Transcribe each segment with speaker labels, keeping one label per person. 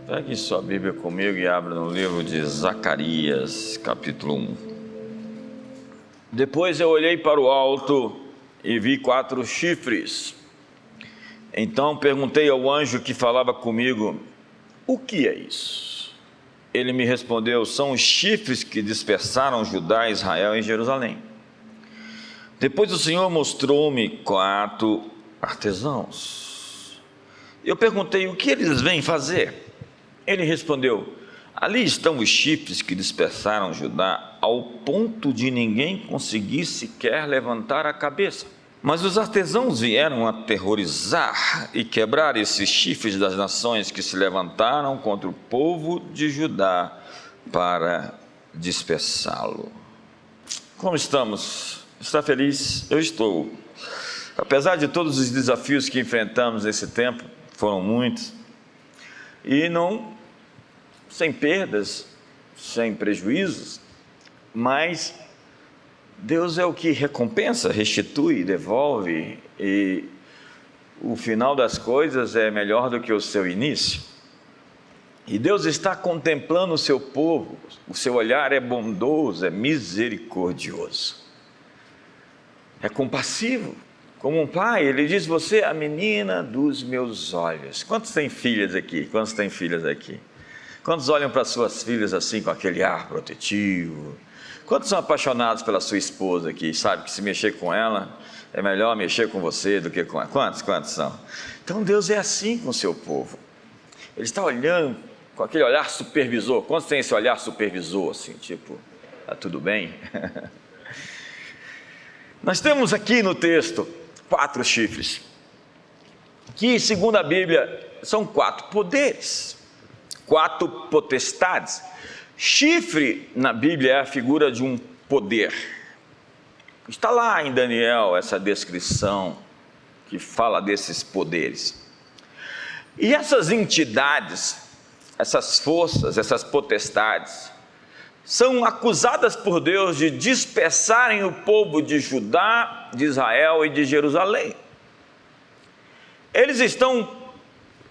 Speaker 1: Pegue sua Bíblia comigo e abra no livro de Zacarias, capítulo 1. Depois eu olhei para o alto e vi 4 chifres. Então perguntei ao anjo que falava comigo: o que é isso? Ele me respondeu: são os chifres que dispersaram Judá, Israel e Jerusalém. Depois o Senhor mostrou-me 4 artesãos. Eu perguntei: o que eles vêm fazer? Ele respondeu: ali estão os chifres que dispersaram Judá, ao ponto de ninguém conseguir sequer levantar a cabeça. Mas os artesãos vieram aterrorizar e quebrar esses chifres das nações que se levantaram contra o povo de Judá para dispersá-lo. Como estamos? Está feliz? Eu estou. Apesar de todos os desafios que enfrentamos nesse tempo, foram muitos, e não sem perdas, sem prejuízos, mas Deus é o que recompensa, restitui, devolve, e o final das coisas é melhor do que o seu início. E Deus está contemplando o seu povo, o seu olhar é bondoso, é misericordioso, é compassivo. Como um pai, ele diz: você é a menina dos meus olhos. Quantos têm filhas aqui? Quantos têm filhas aqui? Quantos olham para suas filhas assim, com aquele ar protetivo? Quantos são apaixonados pela sua esposa aqui? Sabe que se mexer com ela, é melhor mexer com você do que com ela. Quantos são? Então Deus é assim com o seu povo. Ele está olhando com aquele olhar supervisor. Quantos têm esse olhar supervisor assim, tipo, tá tudo bem? Nós temos aqui no texto 4 chifres, que segundo a Bíblia são 4 poderes, 4 potestades. Chifre na Bíblia é a figura de um poder. Está lá em Daniel essa descrição que fala desses poderes. E essas entidades, essas forças, essas potestades, são acusadas por Deus de dispersarem o povo de Judá, de Israel e de Jerusalém. Eles estão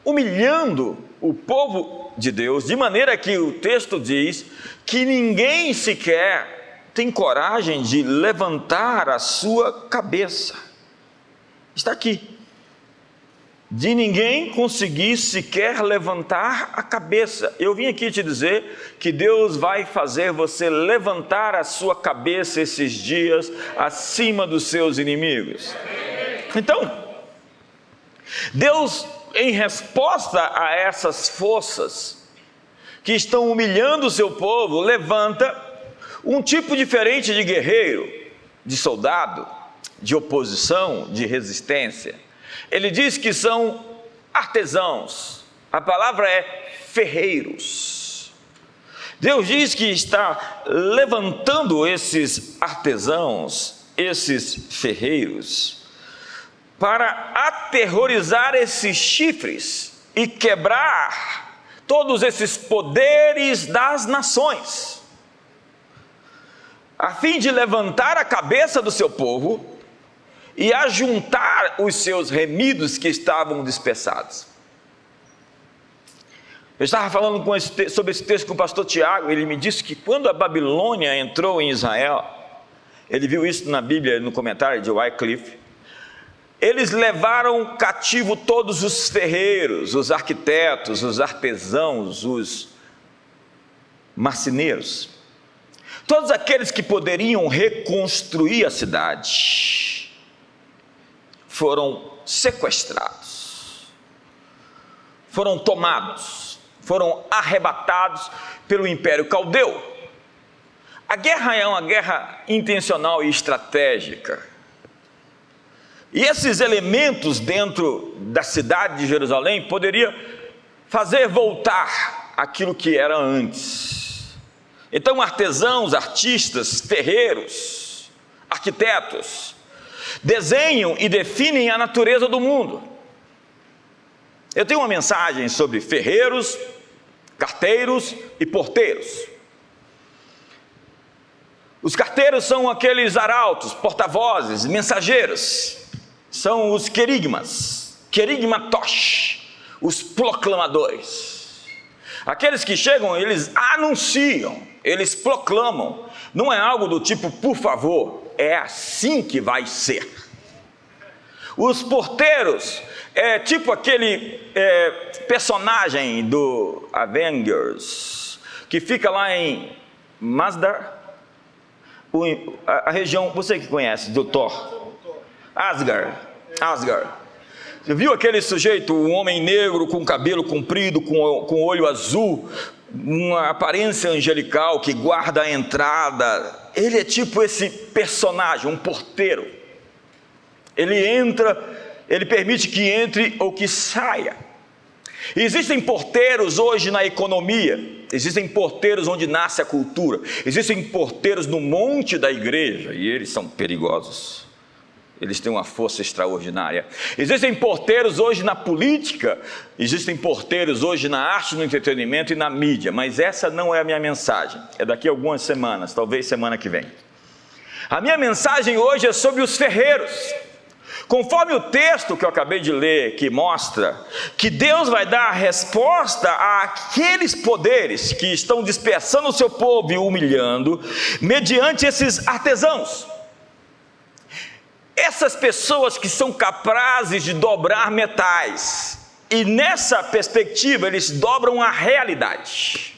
Speaker 1: humilhando o povo de Deus, de maneira que o texto diz que ninguém sequer tem coragem de levantar a sua cabeça. Está aqui. De ninguém conseguir sequer levantar a cabeça. Eu vim aqui te dizer que Deus vai fazer você levantar a sua cabeça esses dias acima dos seus inimigos. Então, Deus, em resposta a essas forças que estão humilhando o seu povo, levanta um tipo diferente de guerreiro, de soldado, de oposição, de resistência. Ele diz que são artesãos, a palavra é ferreiros. Deus diz que está levantando esses artesãos, esses ferreiros, para aterrorizar esses chifres e quebrar todos esses poderes das nações, a fim de levantar a cabeça do seu povo e ajuntar os seus remidos que estavam dispersados. Eu estava falando sobre esse texto com o pastor Tiago. Ele me disse que quando a Babilônia entrou em Israel, ele viu isso na Bíblia, no comentário de Wycliffe, eles levaram cativo todos os ferreiros, os arquitetos, os artesãos, os marceneiros, todos aqueles que poderiam reconstruir a cidade, foram sequestrados, foram tomados, foram arrebatados pelo Império Caldeu. A guerra é uma guerra intencional e estratégica. E esses elementos dentro da cidade de Jerusalém poderiam fazer voltar aquilo que era antes. Então, artesãos, artistas, ferreiros, arquitetos, desenham e definem a natureza do mundo. Eu tenho uma mensagem sobre ferreiros, carteiros e porteiros. Os carteiros são aqueles arautos, porta-vozes, mensageiros. São os querigmas, querigmatosh, os proclamadores. Aqueles que chegam, eles anunciam, eles proclamam. Não é algo do tipo, por favor, é assim que vai ser. Os porteiros, é tipo aquele personagem do Avengers, que fica lá em Masdar, a região, você que conhece, do Thor, Asgard. Você viu aquele sujeito, um homem negro com cabelo comprido, com olho azul, uma aparência angelical que guarda a entrada? Ele é tipo esse personagem, um porteiro. Ele entra, ele permite que entre ou que saia. Existem porteiros hoje na economia, existem porteiros onde nasce a cultura, existem porteiros no monte da igreja, e eles são perigosos. Eles têm uma força extraordinária. Existem porteiros hoje na política, existem porteiros hoje na arte, no entretenimento e na mídia, mas essa não é a minha mensagem. É daqui a algumas semanas, talvez semana que vem. A minha mensagem hoje é sobre os ferreiros. Conforme o texto que eu acabei de ler, que mostra que Deus vai dar a resposta àqueles poderes que estão dispersando o seu povo e humilhando, mediante esses artesãos. Essas pessoas que são capazes de dobrar metais, e nessa perspectiva eles dobram a realidade,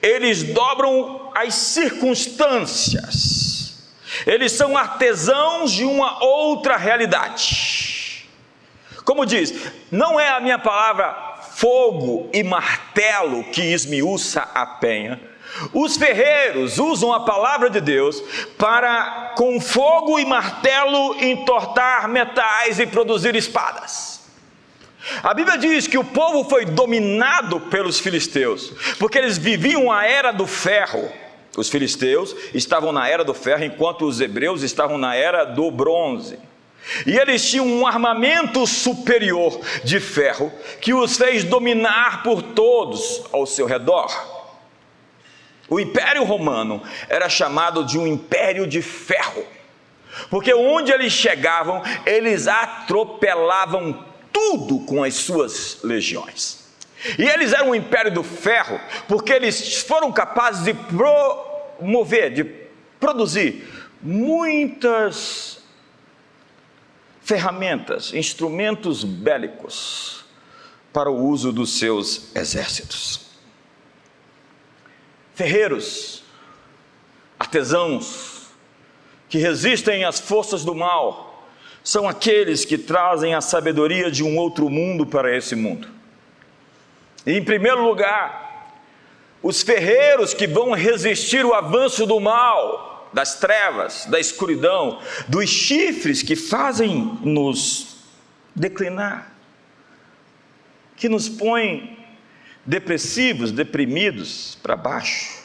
Speaker 1: eles dobram as circunstâncias, eles são artesãos de uma outra realidade. Como diz, não é a minha palavra fogo e martelo que esmiuça a penha. Os ferreiros usam a palavra de Deus para, com fogo e martelo, entortar metais e produzir espadas. A Bíblia diz que o povo foi dominado pelos filisteus, porque eles viviam a era do ferro. Os filisteus estavam na era do ferro, enquanto os hebreus estavam na era do bronze. E eles tinham um armamento superior de ferro, que os fez dominar por todos ao seu redor. O Império Romano era chamado de um império de ferro, porque onde eles chegavam, eles atropelavam tudo com as suas legiões. E eles eram um império do ferro, porque eles foram capazes de promover, de produzir muitas ferramentas, instrumentos bélicos para o uso dos seus exércitos. Ferreiros, artesãos, que resistem às forças do mal, são aqueles que trazem a sabedoria de um outro mundo para esse mundo. E, em primeiro lugar, os ferreiros que vão resistir ao avanço do mal, das trevas, da escuridão, dos chifres que fazem nos declinar, que nos põem depressivos, deprimidos para baixo,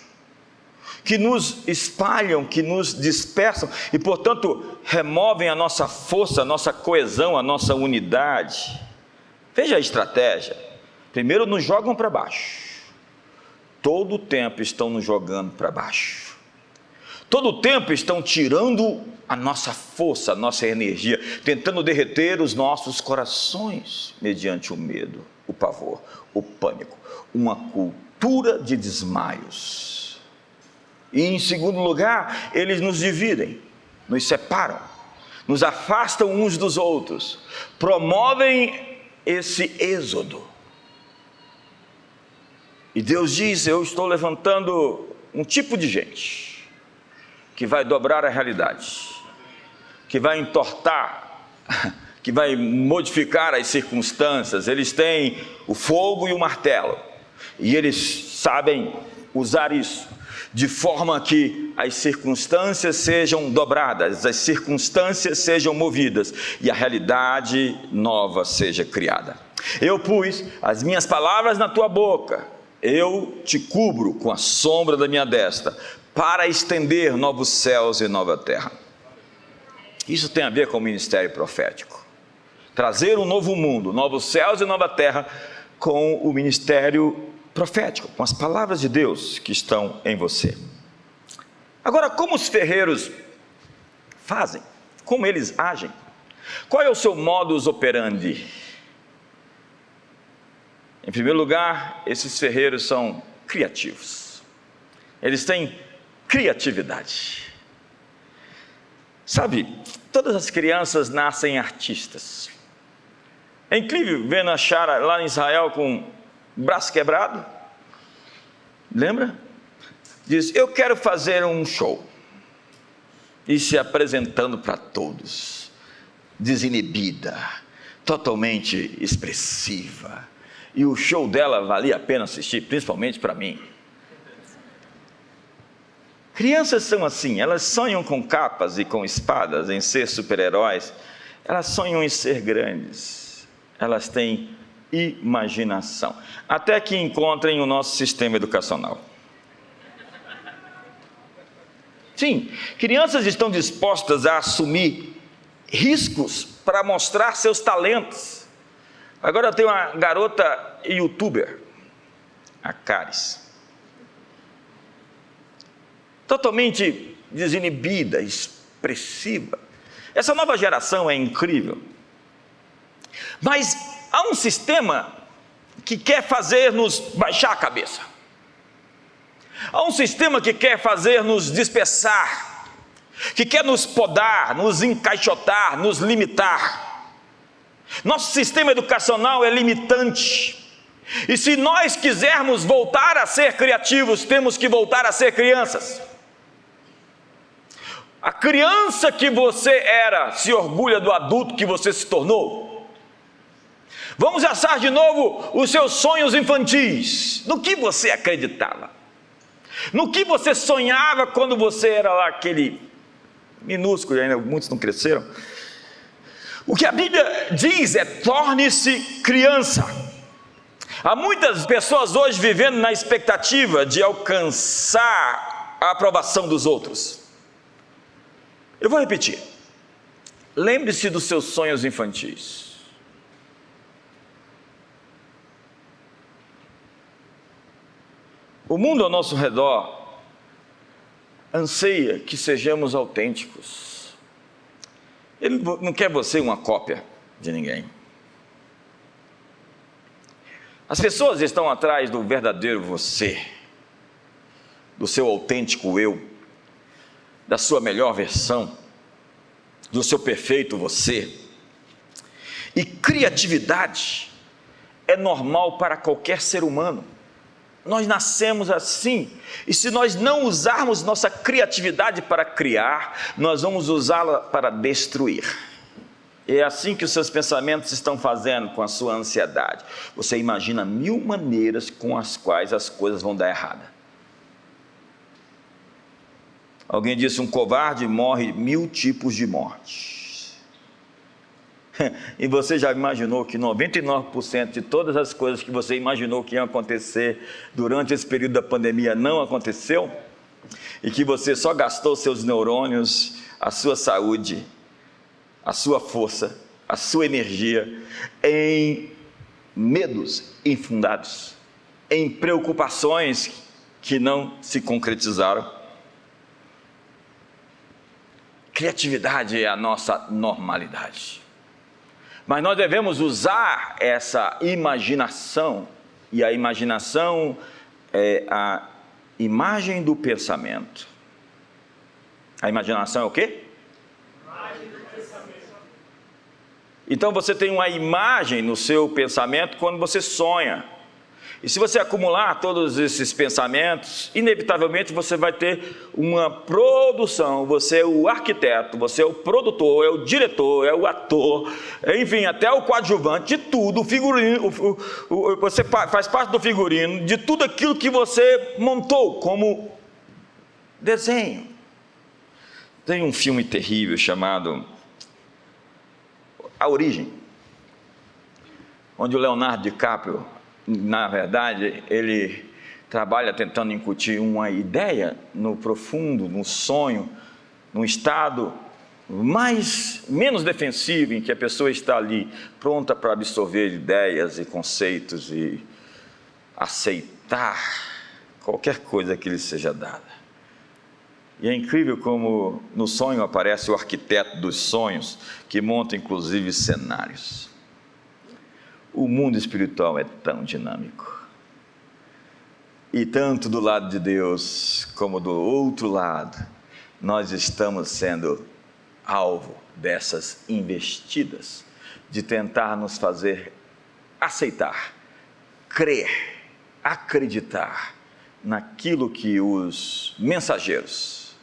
Speaker 1: que nos espalham, que nos dispersam e, portanto, removem a nossa força, a nossa coesão, a nossa unidade. Veja a estratégia. Primeiro nos jogam para baixo. Todo o tempo estão nos jogando para baixo. Todo o tempo estão tirando a nossa força, a nossa energia, tentando derreter os nossos corações mediante o medo, o pavor, o pânico, uma cultura de desmaios. E, em segundo lugar, eles nos dividem, nos separam, nos afastam uns dos outros, promovem esse êxodo. E Deus diz: eu estou levantando um tipo de gente que vai dobrar a realidade, que vai entortar, que vai modificar as circunstâncias. Eles têm o fogo e o martelo, e eles sabem usar isso, de forma que as circunstâncias sejam dobradas, as circunstâncias sejam movidas, e a realidade nova seja criada. Eu pus as minhas palavras na tua boca, eu te cubro com a sombra da minha destra, para estender novos céus e nova terra. Isso tem a ver com o ministério profético. Trazer um novo mundo, novos céus e nova terra, com o ministério profético, com as palavras de Deus que estão em você. Agora, como os ferreiros fazem? Como eles agem? Qual é o seu modus operandi? Em primeiro lugar, esses ferreiros são criativos. Eles têm criatividade. Sabe, todas as crianças nascem artistas. É incrível ver a Shara lá em Israel com o braço quebrado. Lembra? Diz, eu quero fazer um show. E se apresentando para todos. Desinibida, totalmente expressiva. E o show dela valia a pena assistir, principalmente para mim. Crianças são assim, elas sonham com capas e com espadas, em ser super-heróis. Elas sonham em ser grandes. Elas têm imaginação. Até que encontrem o nosso sistema educacional. Sim, crianças estão dispostas a assumir riscos para mostrar seus talentos. Agora eu tenho uma garota youtuber, a Caris, totalmente desinibida, expressiva. Essa nova geração é incrível. Mas há um sistema que quer fazer-nos baixar a cabeça. Há um sistema que quer fazer-nos dispersar, que quer nos podar, nos encaixotar, nos limitar. Nosso sistema educacional é limitante. E se nós quisermos voltar a ser criativos, temos que voltar a ser crianças. A criança que você era se orgulha do adulto que você se tornou. Vamos assar de novo os seus sonhos infantis. No que você acreditava? No que você sonhava quando você era lá aquele minúsculo, e ainda muitos não cresceram? O que a Bíblia diz é: torne-se criança. Há muitas pessoas hoje vivendo na expectativa de alcançar a aprovação dos outros. Eu vou repetir. Lembre-se dos seus sonhos infantis. O mundo ao nosso redor anseia que sejamos autênticos. Ele não quer você uma cópia de ninguém. As pessoas estão atrás do verdadeiro você, do seu autêntico eu, da sua melhor versão, do seu perfeito você. E criatividade é normal para qualquer ser humano. Nós nascemos assim, e se nós não usarmos nossa criatividade para criar, nós vamos usá-la para destruir. É assim que os seus pensamentos estão fazendo com a sua ansiedade. Você imagina 1000 maneiras com as quais as coisas vão dar errada. Alguém disse, um covarde morre 1000 tipos de morte. E você já imaginou que 99% de todas as coisas que você imaginou que iam acontecer durante esse período da pandemia não aconteceu? E que você só gastou seus neurônios, a sua saúde, a sua força, a sua energia em medos infundados, em preocupações que não se concretizaram. Criatividade é a nossa normalidade. Mas nós devemos usar essa imaginação, e a imaginação é a imagem do pensamento. A imaginação é o quê? Imagem do pensamento. Então você tem uma imagem no seu pensamento quando você sonha. E se você acumular todos esses pensamentos, inevitavelmente você vai ter uma produção. Você é o arquiteto, você é o produtor, é o diretor, é o ator, enfim, até o coadjuvante de tudo, o figurino, você faz parte do figurino, de tudo aquilo que você montou como desenho. Tem um filme terrível chamado A Origem, onde o Leonardo DiCaprio, na verdade, ele trabalha tentando incutir uma ideia no profundo, no sonho, num estado menos defensivo, em que a pessoa está ali pronta para absorver ideias e conceitos e aceitar qualquer coisa que lhe seja dada. E é incrível como no sonho aparece o arquiteto dos sonhos, que monta inclusive cenários. O mundo espiritual é tão dinâmico. E tanto do lado de Deus, como do outro lado, nós estamos sendo alvo dessas investidas, de tentar nos fazer aceitar, crer, acreditar naquilo que os mensageiros,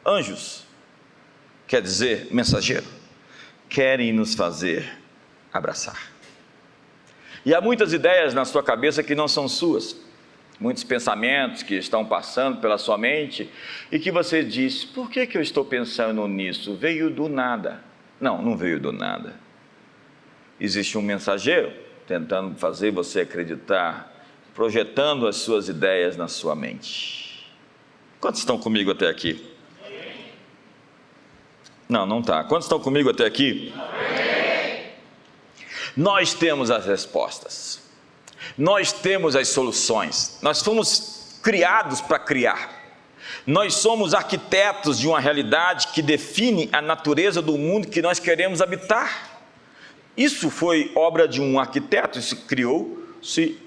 Speaker 1: anjos, quer dizer mensageiro, querem nos fazer abraçar. E há muitas ideias na sua cabeça que não são suas, muitos pensamentos que estão passando pela sua mente e que você diz: por que eu estou pensando nisso? Veio do nada. Não, não veio do nada. Existe um mensageiro tentando fazer você acreditar, projetando as suas ideias na sua mente. Quantos estão comigo até aqui? Não, não está. Quantos estão comigo até aqui? Nós temos as respostas. Nós temos as soluções. Nós fomos criados para criar. Nós somos arquitetos de uma realidade que define a natureza do mundo que nós queremos habitar. Isso foi obra de um arquiteto, isso criou-se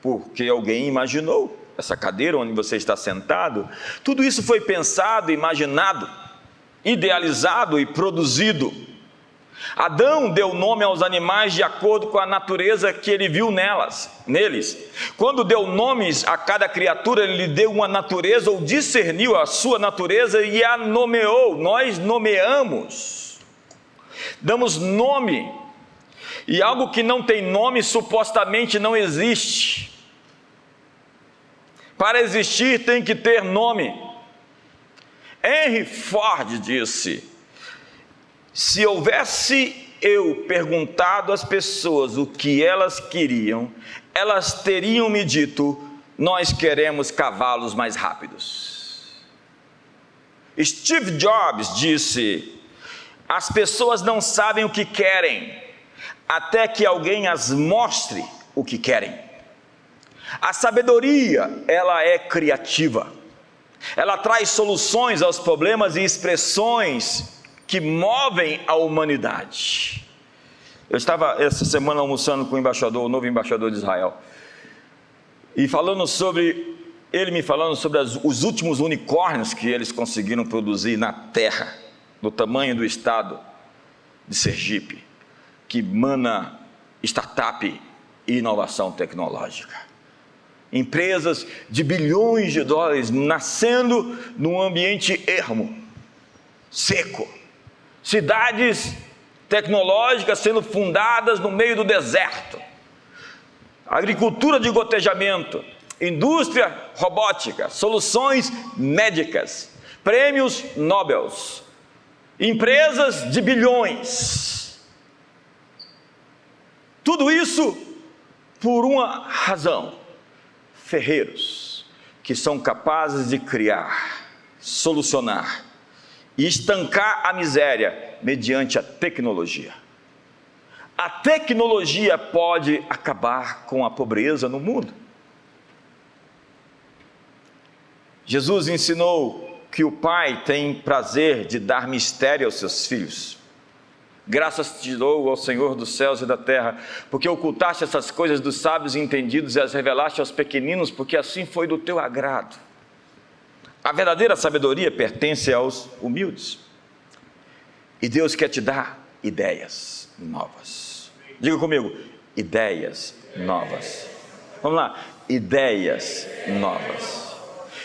Speaker 1: porque alguém imaginou essa cadeira onde você está sentado. Tudo isso foi pensado, imaginado, idealizado e produzido. Adão deu nome aos animais de acordo com a natureza que ele viu neles. Quando deu nomes a cada criatura, ele lhe deu uma natureza, ou discerniu a sua natureza e a nomeou. Nós nomeamos, damos nome, e algo que não tem nome supostamente não existe. Para existir tem que ter nome. Henry Ford disse: se houvesse eu perguntado às pessoas o que elas queriam, elas teriam me dito: nós queremos cavalos mais rápidos. Steve Jobs disse: as pessoas não sabem o que querem, até que alguém as mostre o que querem. A sabedoria, ela é criativa. Ela traz soluções aos problemas e expressões que movem a humanidade. Eu estava essa semana almoçando com o novo embaixador de Israel, e ele me falando sobre os últimos unicórnios que eles conseguiram produzir na terra, do tamanho do estado de Sergipe, que mana startup e inovação tecnológica. Empresas de bilhões de dólares nascendo num ambiente ermo, seco. Cidades tecnológicas sendo fundadas no meio do deserto. Agricultura de gotejamento, indústria robótica, soluções médicas, prêmios Nobel, empresas de bilhões. Tudo isso por uma razão: ferreiros que são capazes de criar, solucionar e estancar a miséria mediante a tecnologia. A tecnologia pode acabar com a pobreza no mundo. Jesus ensinou que o Pai tem prazer de dar mistério aos seus filhos. Graças te dou, ao Senhor dos céus e da terra, porque ocultaste essas coisas dos sábios e entendidos e as revelaste aos pequeninos, porque assim foi do teu agrado. A verdadeira sabedoria pertence aos humildes. E Deus quer te dar ideias novas. Diga comigo: ideias novas. Vamos lá, ideias novas.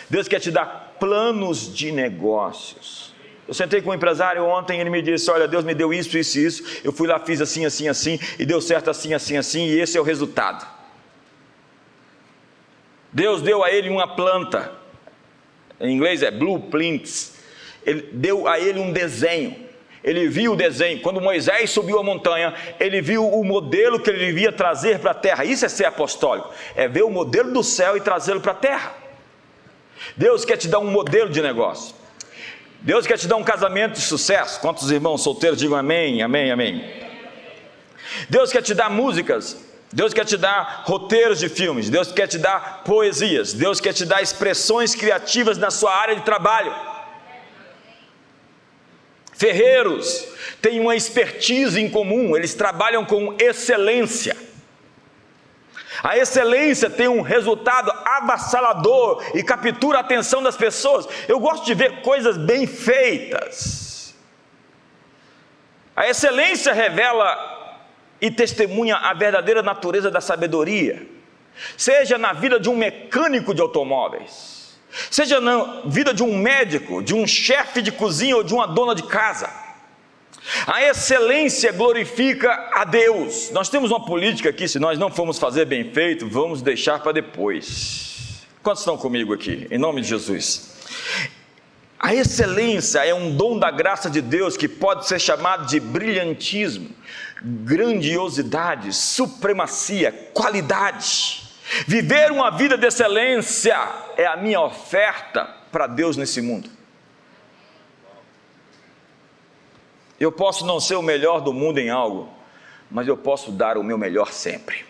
Speaker 1: Deus quer te dar planos de negócios. Eu sentei com um empresário ontem, ele me disse: olha, Deus me deu isso, isso e isso, eu fui lá, fiz assim, assim, assim, e deu certo assim, assim, assim, e esse é o resultado. Deus deu a ele uma planta, em inglês é blueprints, ele deu a ele um desenho, ele viu o desenho. Quando Moisés subiu a montanha, ele viu o modelo que ele devia trazer para a terra. Isso é ser apostólico, é ver o modelo do céu e trazê-lo para a terra. Deus quer te dar um modelo de negócio. Deus quer te dar um casamento de sucesso. Quantos irmãos solteiros digam amém, amém, amém? Deus quer te dar músicas. Deus quer te dar roteiros de filmes. Deus quer te dar poesias. Deus quer te dar expressões criativas na sua área de trabalho. Ferreiros têm uma expertise em comum. Eles trabalham com excelência. A excelência tem um resultado avassalador e captura a atenção das pessoas. Eu gosto de ver coisas bem feitas. A excelência revela e testemunha a verdadeira natureza da sabedoria, seja na vida de um mecânico de automóveis, seja na vida de um médico, de um chefe de cozinha ou de uma dona de casa. A excelência glorifica a Deus. Nós temos uma política aqui: se nós não formos fazer bem feito, vamos deixar para depois. Quantos estão comigo aqui? Em nome de Jesus. A excelência é um dom da graça de Deus que pode ser chamado de brilhantismo, grandiosidade, supremacia, qualidade. Viver uma vida de excelência é a minha oferta para Deus nesse mundo. Eu posso não ser o melhor do mundo em algo, mas eu posso dar o meu melhor sempre.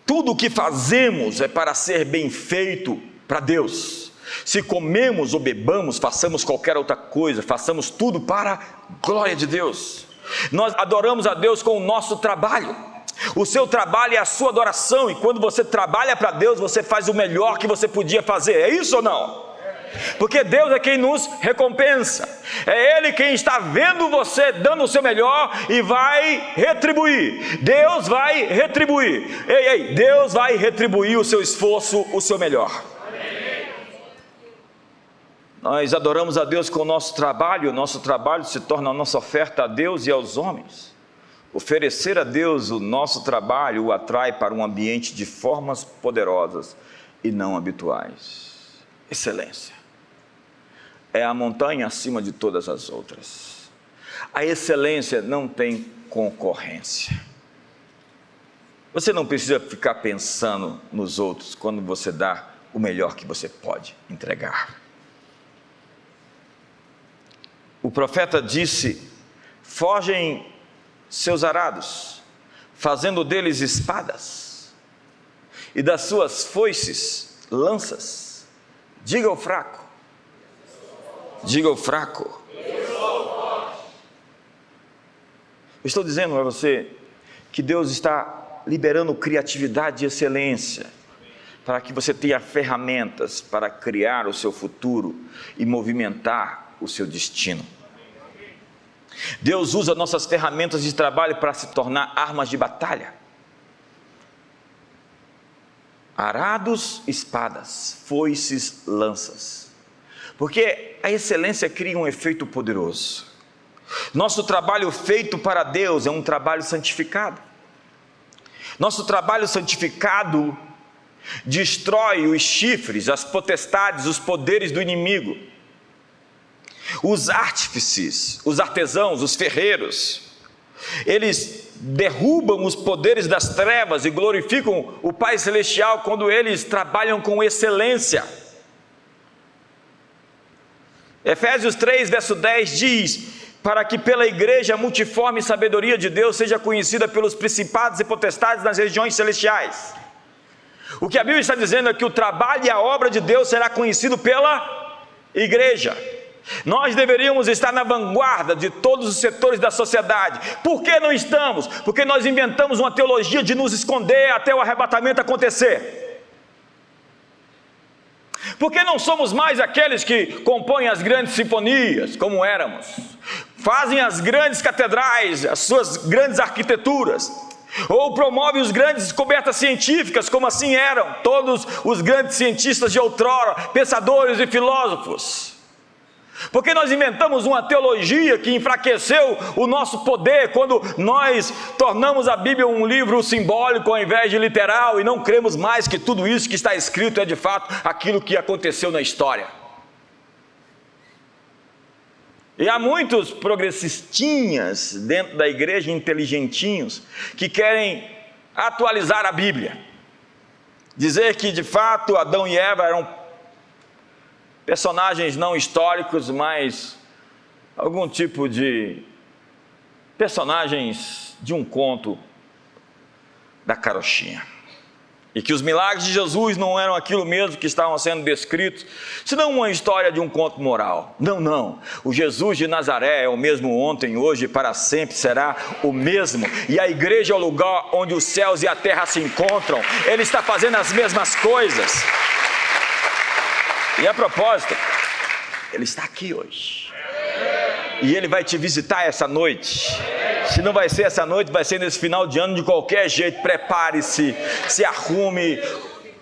Speaker 1: Tudo o que fazemos é para ser bem feito para Deus. Se comemos ou bebamos, façamos qualquer outra coisa, façamos tudo para a glória de Deus. Nós adoramos a Deus com o nosso trabalho. O seu trabalho é a sua adoração, e quando você trabalha para Deus, você faz o melhor que você podia fazer. É isso ou não? Porque Deus é quem nos recompensa, é Ele quem está vendo você dando o seu melhor e vai retribuir. Deus vai retribuir. Deus vai retribuir o seu esforço, o seu melhor. Nós adoramos a Deus com o nosso trabalho se torna a nossa oferta a Deus e aos homens. Oferecer a Deus o nosso trabalho o atrai para um ambiente de formas poderosas e não habituais. Excelência é a montanha acima de todas as outras. A excelência não tem concorrência. Você não precisa ficar pensando nos outros quando você dá o melhor que você pode entregar. O profeta disse: forjem seus arados, fazendo deles espadas, e das suas foices lanças. Diga ao fraco, eu estou dizendo a você que Deus está liberando criatividade e excelência, para que você tenha ferramentas para criar o seu futuro e movimentar o seu destino. Deus usa nossas ferramentas de trabalho para se tornar armas de batalha. Arados, espadas, foices, lanças. Porque a excelência cria um efeito poderoso. Nosso trabalho feito para Deus é um trabalho santificado. Nosso trabalho santificado destrói os chifres, as potestades, os poderes do inimigo. Os artífices, os artesãos, os ferreiros, eles derrubam os poderes das trevas e glorificam o Pai Celestial quando eles trabalham com excelência. Efésios 3, verso 10 diz: para que pela igreja a multiforme sabedoria de Deus seja conhecida pelos principados e potestades nas regiões celestiais. O que a Bíblia está dizendo é que o trabalho e a obra de Deus será conhecido pela igreja. Nós deveríamos estar na vanguarda de todos os setores da sociedade. Por que não estamos? Porque nós inventamos uma teologia de nos esconder até o arrebatamento acontecer. Porque não somos mais aqueles que compõem as grandes sinfonias, como éramos, fazem as grandes catedrais, as suas grandes arquiteturas, ou promovem as grandes descobertas científicas, como assim eram todos os grandes cientistas de outrora, pensadores e filósofos. Porque nós inventamos uma teologia que enfraqueceu o nosso poder quando nós tornamos a Bíblia um livro simbólico ao invés de literal, e não cremos mais que tudo isso que está escrito é de fato aquilo que aconteceu na história. E há muitos progressistinhas dentro da igreja, inteligentinhos, que querem atualizar a Bíblia, dizer que de fato Adão e Eva eram personagens não históricos, mas algum tipo de personagens de um conto da carochinha. e que os milagres de Jesus não eram aquilo mesmo que estavam sendo descritos, senão uma história de um conto moral. Não, não. O Jesus de Nazaré é o mesmo ontem, hoje e para sempre será o mesmo. E a igreja é o lugar onde os céus e a terra se encontram. Ele está fazendo as mesmas coisas. E a propósito, Ele está aqui hoje. E Ele vai te visitar essa noite. Se não vai ser essa noite, vai ser nesse final de ano de qualquer jeito. Prepare-se, se arrume.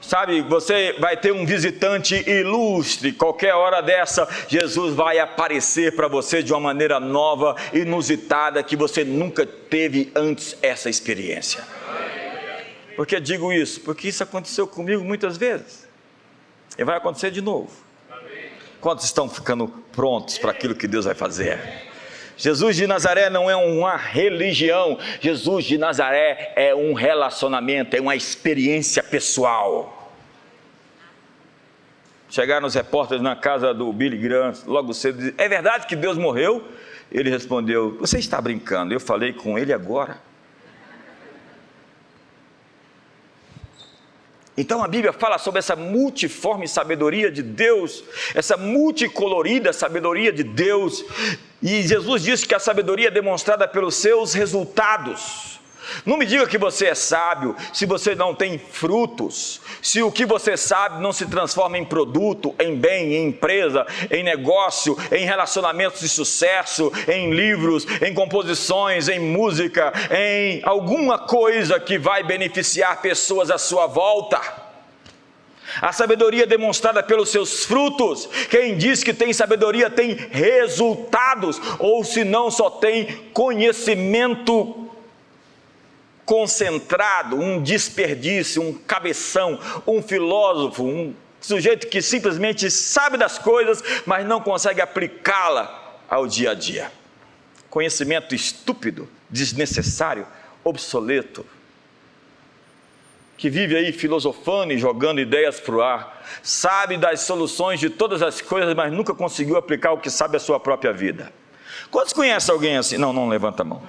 Speaker 1: Sabe, você vai ter um visitante ilustre. Qualquer hora dessa, Jesus vai aparecer para você de uma maneira nova, inusitada, que você nunca teve antes essa experiência. Por que digo isso? Porque isso aconteceu comigo muitas vezes. E vai acontecer de novo. Quantos estão ficando prontos para aquilo que Deus vai fazer? Jesus de Nazaré não é uma religião. Jesus de Nazaré é um relacionamento, é uma experiência pessoal. Chegaram os repórteres na casa do Billy Graham, logo cedo, dizem: é verdade que Deus morreu? Ele respondeu: você está brincando, eu falei com ele agora. Então a Bíblia fala sobre essa multiforme sabedoria de Deus, essa multicolorida sabedoria de Deus, e Jesus disse que a sabedoria é demonstrada pelos seus resultados. Não me diga que você é sábio se você não tem frutos, se o que você sabe não se transforma em produto, em bem, em empresa, em negócio, em relacionamentos de sucesso, em livros, em composições, em música, em alguma coisa que vai beneficiar pessoas à sua volta. A sabedoria é demonstrada pelos seus frutos. Quem diz que tem sabedoria tem resultados, ou se não, só tem conhecimento concentrado, um desperdício, um cabeção, um filósofo, um sujeito que simplesmente sabe das coisas, mas não consegue aplicá-la ao dia a dia. Conhecimento estúpido, desnecessário, obsoleto, que vive aí filosofando e jogando ideias para o ar, sabe das soluções de todas as coisas, mas nunca conseguiu aplicar o que sabe à sua própria vida. Quantos conhecem alguém assim? Não levanta a mão.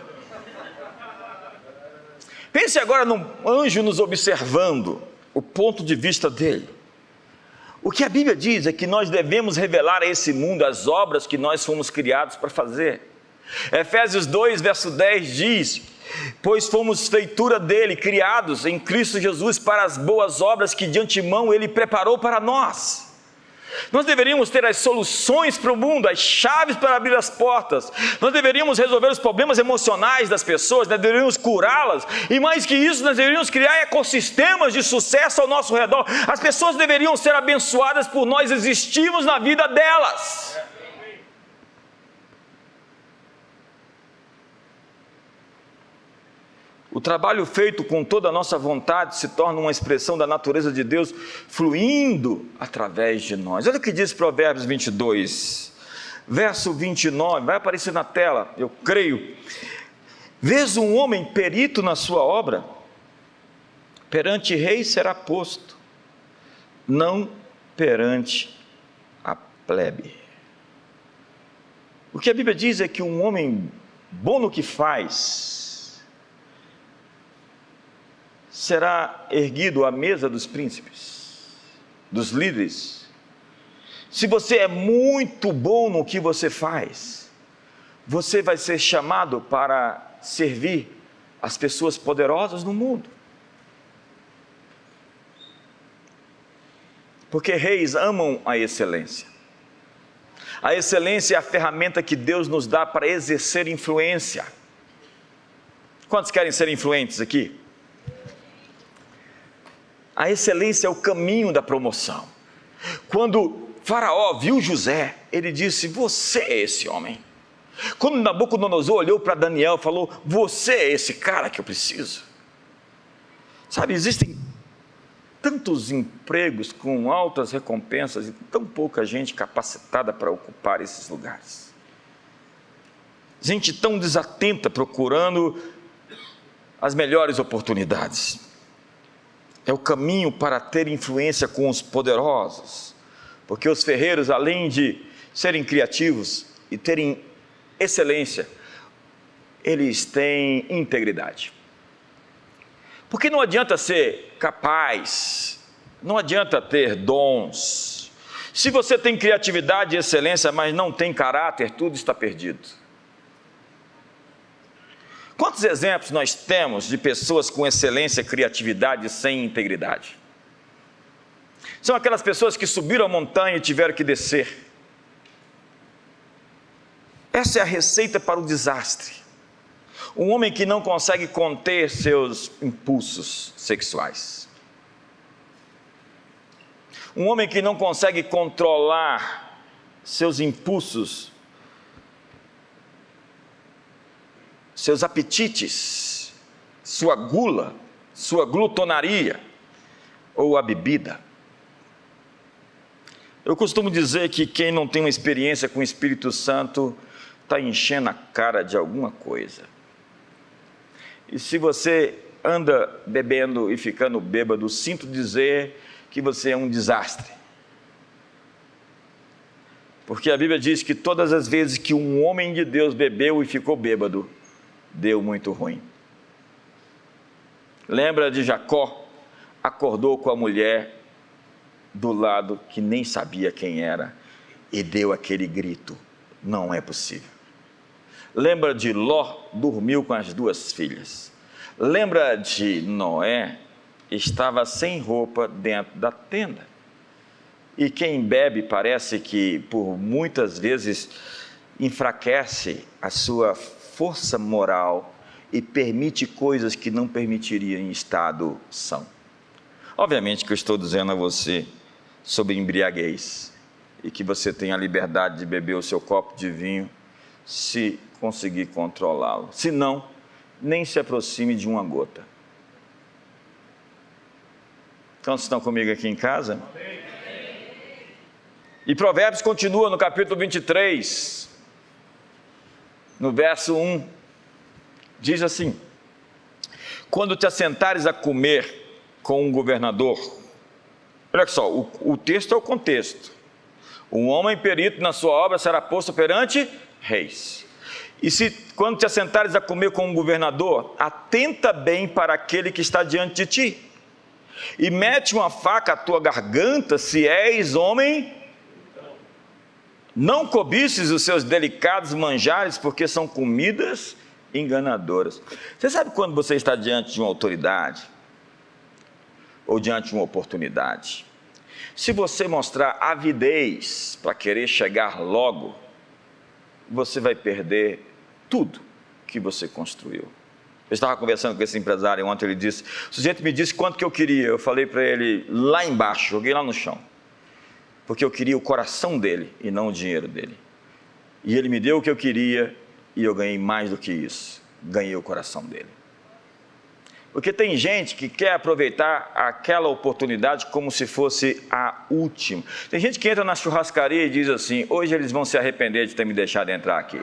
Speaker 1: Pense agora num anjo nos observando, o ponto de vista dele. O que a Bíblia diz é que nós devemos revelar a esse mundo as obras que nós fomos criados para fazer. Efésios 2, verso 10 diz: pois fomos feitura dele, criados em Cristo Jesus para as boas obras que de antemão ele preparou para nós. Nós deveríamos ter as soluções para o mundo, as chaves para abrir as portas. Nós deveríamos resolver os problemas emocionais das pessoas, nós deveríamos curá-las. E mais que isso, nós deveríamos criar ecossistemas de sucesso ao nosso redor. As pessoas deveriam ser abençoadas por nós existirmos na vida delas. O trabalho feito com toda a nossa vontade se torna uma expressão da natureza de Deus fluindo através de nós. Olha o que diz Provérbios 22, verso 29, vai aparecer na tela, eu creio. Vês um homem perito na sua obra? Perante rei será posto, não perante a plebe. O que a Bíblia diz é que um homem bom no que faz será erguido à mesa dos príncipes, dos líderes. Se você é muito bom no que você faz, você vai ser chamado para servir as pessoas poderosas no mundo. Porque reis amam a excelência. A excelência é a ferramenta que Deus nos dá para exercer influência. Quantos querem ser influentes aqui? A excelência é o caminho da promoção. Quando Faraó viu José, ele disse: você é esse homem. Quando Nabucodonosor olhou para Daniel e falou: você é esse cara que eu preciso. Sabe, existem tantos empregos com altas recompensas e tão pouca gente capacitada para ocupar esses lugares. Gente tão desatenta procurando as melhores oportunidades. É o caminho para ter influência com os poderosos, porque os ferreiros, além de serem criativos e terem excelência, eles têm integridade. Porque não adianta ser capaz, não adianta ter dons. Se você tem criatividade e excelência, mas não tem caráter, tudo está perdido. Quantos exemplos nós temos de pessoas com excelência, criatividade, sem integridade? São aquelas pessoas que subiram a montanha e tiveram que descer. Essa é a receita para o desastre. Um homem que não consegue conter seus impulsos sexuais. Um homem que não consegue controlar seus impulsos, seus apetites, sua gula, sua glutonaria ou a bebida. Eu costumo dizer que quem não tem uma experiência com o Espírito Santo está enchendo a cara de alguma coisa. E se você anda bebendo e ficando bêbado, sinto dizer que você é um desastre. Porque a Bíblia diz que todas as vezes que um homem de Deus bebeu e ficou bêbado, deu muito ruim. Lembra de Jacó? Acordou com a mulher do lado que nem sabia quem era e deu aquele grito: não é possível. Lembra de Ló? Dormiu com as 2 filhas. Lembra de Noé? Estava sem roupa dentro da tenda. E quem bebe parece que por muitas vezes enfraquece a sua força moral e permite coisas que não permitiria em estado são. Obviamente que eu estou dizendo a você sobre embriaguez e que você tem a liberdade de beber o seu copo de vinho se conseguir controlá-lo. Se não, nem se aproxime de uma gota. Então, vocês estão comigo aqui em casa? E Provérbios continua no capítulo 23, no verso 1, diz assim: quando te assentares a comer com um governador, olha só, o texto é o contexto. Um homem perito na sua obra será posto perante reis. E se quando te assentares a comer com um governador, atenta bem para aquele que está diante de ti, e mete uma faca à tua garganta, se és homem. Não cobices os seus delicados manjares, porque são comidas enganadoras. Você sabe quando você está diante de uma autoridade, ou diante de uma oportunidade, se você mostrar avidez para querer chegar logo, você vai perder tudo que você construiu. Eu estava conversando com esse empresário ontem, ele disse, o sujeito me disse quanto que eu queria, eu falei para ele lá embaixo, joguei lá no chão, porque eu queria o coração dele e não o dinheiro dele. E ele me deu o que eu queria e eu ganhei mais do que isso, ganhei o coração dele. Porque tem gente que quer aproveitar aquela oportunidade como se fosse a última. Tem gente que entra na churrascaria e diz assim, hoje eles vão se arrepender de ter me deixado entrar aqui.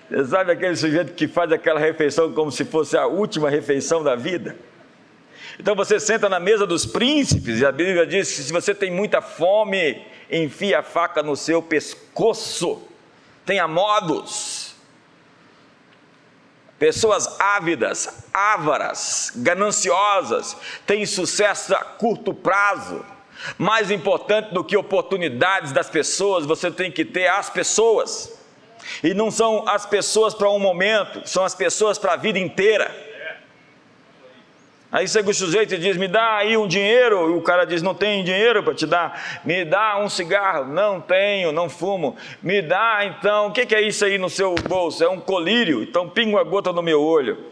Speaker 1: Você sabe aquele sujeito que faz aquela refeição como se fosse a última refeição da vida? Então você senta na mesa dos príncipes, e a Bíblia diz que se você tem muita fome, enfia a faca no seu pescoço, tenha modos. Pessoas ávidas, ávaras, gananciosas, têm sucesso a curto prazo. Mais importante do que oportunidades das pessoas, você tem que ter as pessoas. E não são as pessoas para um momento, são as pessoas para a vida inteira. Aí chega o sujeito e diz, me dá aí um dinheiro, e o cara diz, não tenho dinheiro para te dar, me dá um cigarro, não tenho, não fumo, me dá então, o que é isso aí no seu bolso? É um colírio, então pinga uma gota no meu olho.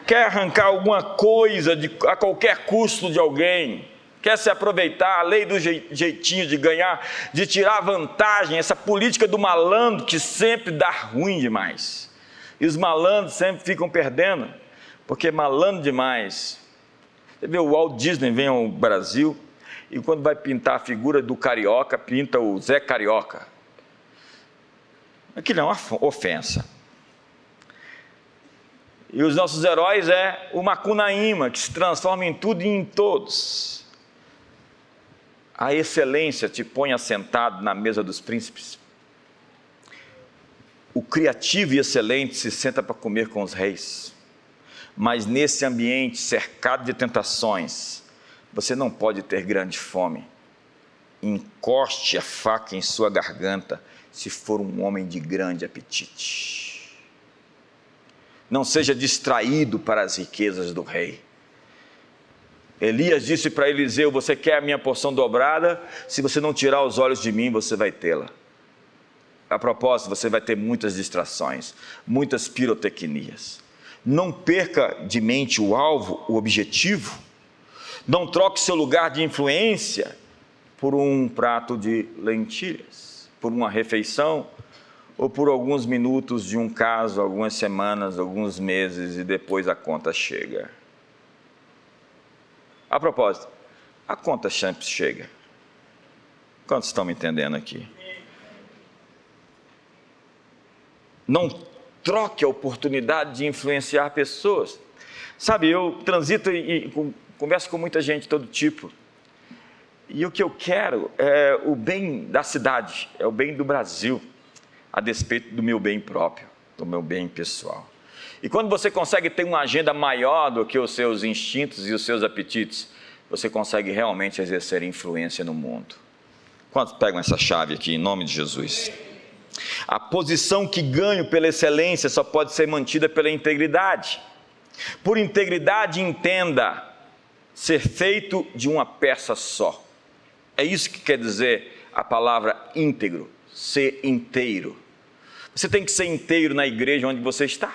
Speaker 1: Quer arrancar alguma coisa a qualquer custo de alguém, quer se aproveitar, a lei do jeitinho de ganhar, de tirar vantagem, essa política do malandro que sempre dá ruim demais, e os malandros sempre ficam perdendo, porque malandro demais. Você vê, o Walt Disney vem ao Brasil e quando vai pintar a figura do carioca, pinta o Zé Carioca. Aquilo é uma ofensa. E os nossos heróis é o Macunaíma, que se transforma em tudo e em todos. A excelência te põe assentado na mesa dos príncipes. O criativo e excelente se senta para comer com os reis. Mas nesse ambiente cercado de tentações, você não pode ter grande fome. Encoste a faca em sua garganta se for um homem de grande apetite. Não seja distraído para as riquezas do rei. Elias disse para Eliseu: você quer a minha porção dobrada? Se você não tirar os olhos de mim, você vai tê-la. A propósito, você vai ter muitas distrações, muitas pirotecnias. Não perca de mente o alvo, o objetivo. Não troque seu lugar de influência por um prato de lentilhas, por uma refeição, ou por alguns minutos de um caso, algumas semanas, alguns meses, e depois a conta chega. A propósito, a conta sempre chega. Quantos estão me entendendo aqui? Não troque a oportunidade de influenciar pessoas. Sabe, eu transito e converso com muita gente de todo tipo. E o que eu quero é o bem da cidade, é o bem do Brasil, a despeito do meu bem próprio, do meu bem pessoal. E quando você consegue ter uma agenda maior do que os seus instintos e os seus apetites, você consegue realmente exercer influência no mundo. Quantos pegam essa chave aqui, em nome de Jesus? A posição que ganho pela excelência só pode ser mantida pela integridade. Por integridade, entenda, ser feito de uma peça só. É isso que quer dizer a palavra íntegro, ser inteiro. Você tem que ser inteiro na igreja onde você está.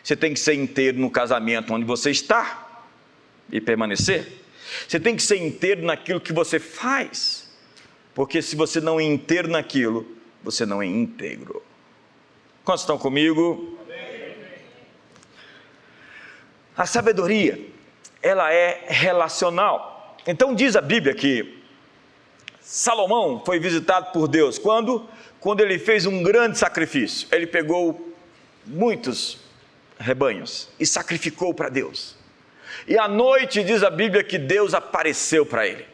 Speaker 1: Você tem que ser inteiro no casamento onde você está e permanecer. Você tem que ser inteiro naquilo que você faz. Porque se você não é inteiro naquilo, você não é íntegro. Quantos estão comigo? A sabedoria, ela é relacional. Então diz a Bíblia que Salomão foi visitado por Deus. Quando ele fez um grande sacrifício. Ele pegou muitos rebanhos e sacrificou para Deus. E à noite diz a Bíblia que Deus apareceu para ele.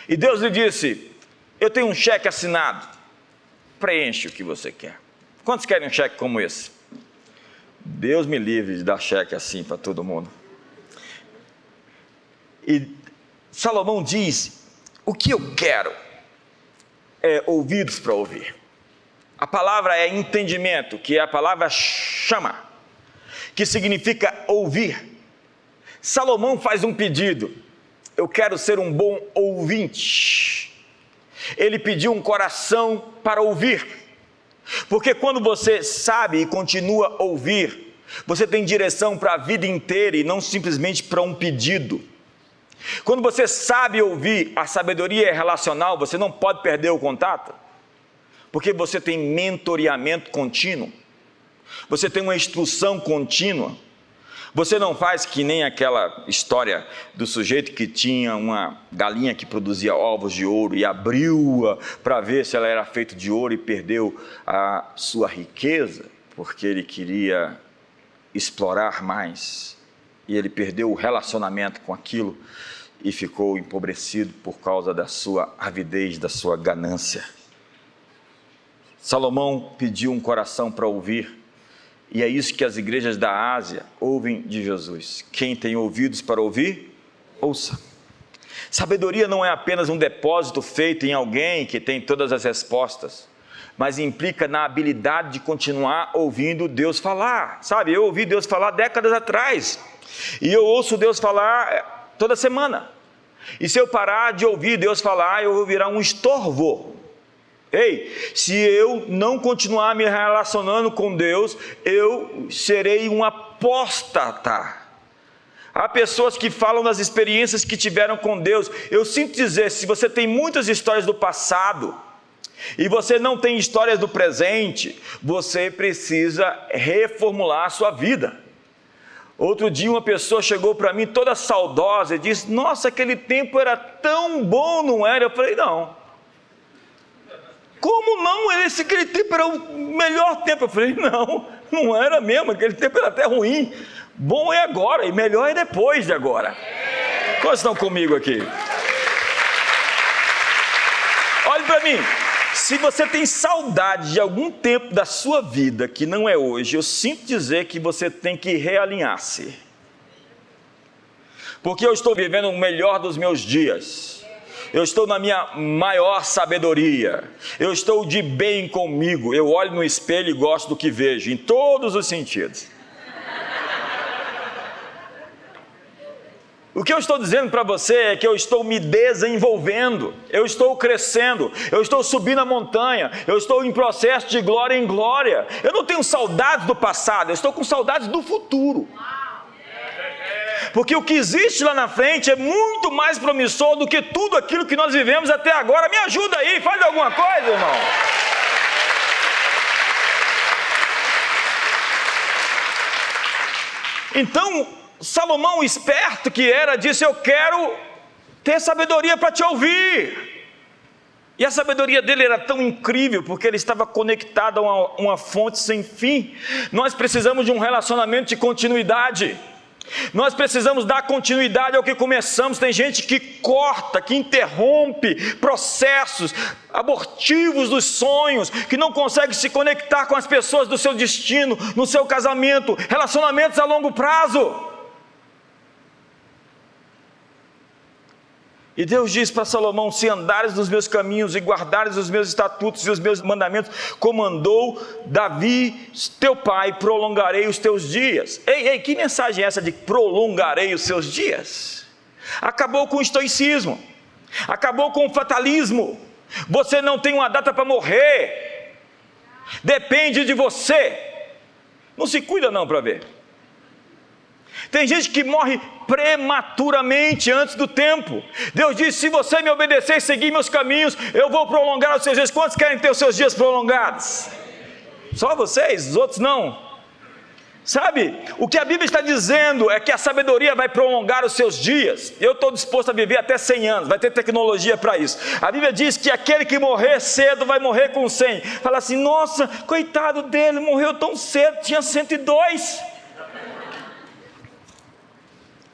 Speaker 1: E Deus lhe disse: eu tenho um cheque assinado, preenche o que você quer. Quantos querem um cheque como esse? Deus me livre de dar cheque assim para todo mundo. E Salomão diz: o que eu quero é ouvidos para ouvir. A palavra é entendimento, que é a palavra chama, que significa ouvir. Salomão faz um pedido: eu quero ser um bom ouvinte. Ele pediu um coração para ouvir, porque quando você sabe e continua a ouvir, você tem direção para a vida inteira e não simplesmente para um pedido. Quando você sabe ouvir, a sabedoria é relacional, você não pode perder o contato, porque você tem mentoreamento contínuo, você tem uma instrução contínua. Você não faz que nem aquela história do sujeito que tinha uma galinha que produzia ovos de ouro e abriu-a para ver se ela era feita de ouro e perdeu a sua riqueza, porque ele queria explorar mais. E ele perdeu o relacionamento com aquilo e ficou empobrecido por causa da sua avidez, da sua ganância. Salomão pediu um coração para ouvir. E é isso que as igrejas da Ásia ouvem de Jesus. Quem tem ouvidos para ouvir, ouça. Sabedoria não é apenas um depósito feito em alguém que tem todas as respostas, mas implica na habilidade de continuar ouvindo Deus falar. Sabe, eu ouvi Deus falar décadas atrás, e eu ouço Deus falar toda semana. E se eu parar de ouvir Deus falar, eu vou virar um estorvo. Ei, se eu não continuar me relacionando com Deus, eu serei um apóstata. Há pessoas que falam das experiências que tiveram com Deus. Eu sinto dizer, se você tem muitas histórias do passado, e você não tem histórias do presente, você precisa reformular a sua vida. Outro dia uma pessoa chegou para mim toda saudosa e disse: nossa, aquele tempo era tão bom, não era? Eu falei: não. Como não? Aquele tempo era o melhor tempo. Eu falei: não era mesmo, aquele tempo era até ruim. Bom é agora e melhor é depois de agora. Quantos estão comigo aqui? Olhe para mim, Se você tem saudade de algum tempo da sua vida que não é hoje, eu sinto dizer que você tem que realinhar-se. Porque eu estou vivendo o melhor dos meus dias. Eu estou na minha maior sabedoria. Eu estou de bem comigo. Eu olho no espelho e gosto do que vejo, em todos os sentidos. O que eu estou dizendo para você é que eu estou me desenvolvendo, eu estou crescendo, eu estou subindo a montanha, eu estou em processo de glória em glória. Eu não tenho saudades do passado, eu estou com saudades do futuro. Porque o que existe lá na frente é muito mais promissor do que tudo aquilo que nós vivemos até agora. Me ajuda aí, faz alguma coisa, irmão. Então, Salomão, esperto que era, disse: eu quero ter sabedoria para te ouvir. E a sabedoria dele era tão incrível, porque ele estava conectado a uma fonte sem fim. Nós precisamos de um relacionamento de continuidade. Nós precisamos dar continuidade ao que começamos. Tem gente que corta, que interrompe processos abortivos dos sonhos, que não consegue se conectar com as pessoas do seu destino, no seu casamento, relacionamentos a longo prazo. E Deus diz para Salomão: se andares nos meus caminhos e guardares os meus estatutos e os meus mandamentos, como mandou Davi, teu pai, prolongarei os teus dias. Ei, que mensagem é essa de prolongarei os seus dias? Acabou com o estoicismo, acabou com o fatalismo. Você não tem uma data para morrer, depende de você. Não se cuida não para ver. Tem gente que morre prematuramente, antes do tempo. Deus diz: se você me obedecer e seguir meus caminhos, eu vou prolongar os seus dias. Quantos querem ter os seus dias prolongados? Só vocês, os outros não. Sabe, o que a Bíblia está dizendo é que a sabedoria vai prolongar os seus dias. Eu estou disposto a viver até 100 anos, vai ter tecnologia para isso. A Bíblia diz que aquele que morrer cedo vai morrer com 100. Fala assim: nossa, coitado dele, morreu tão cedo, tinha 102.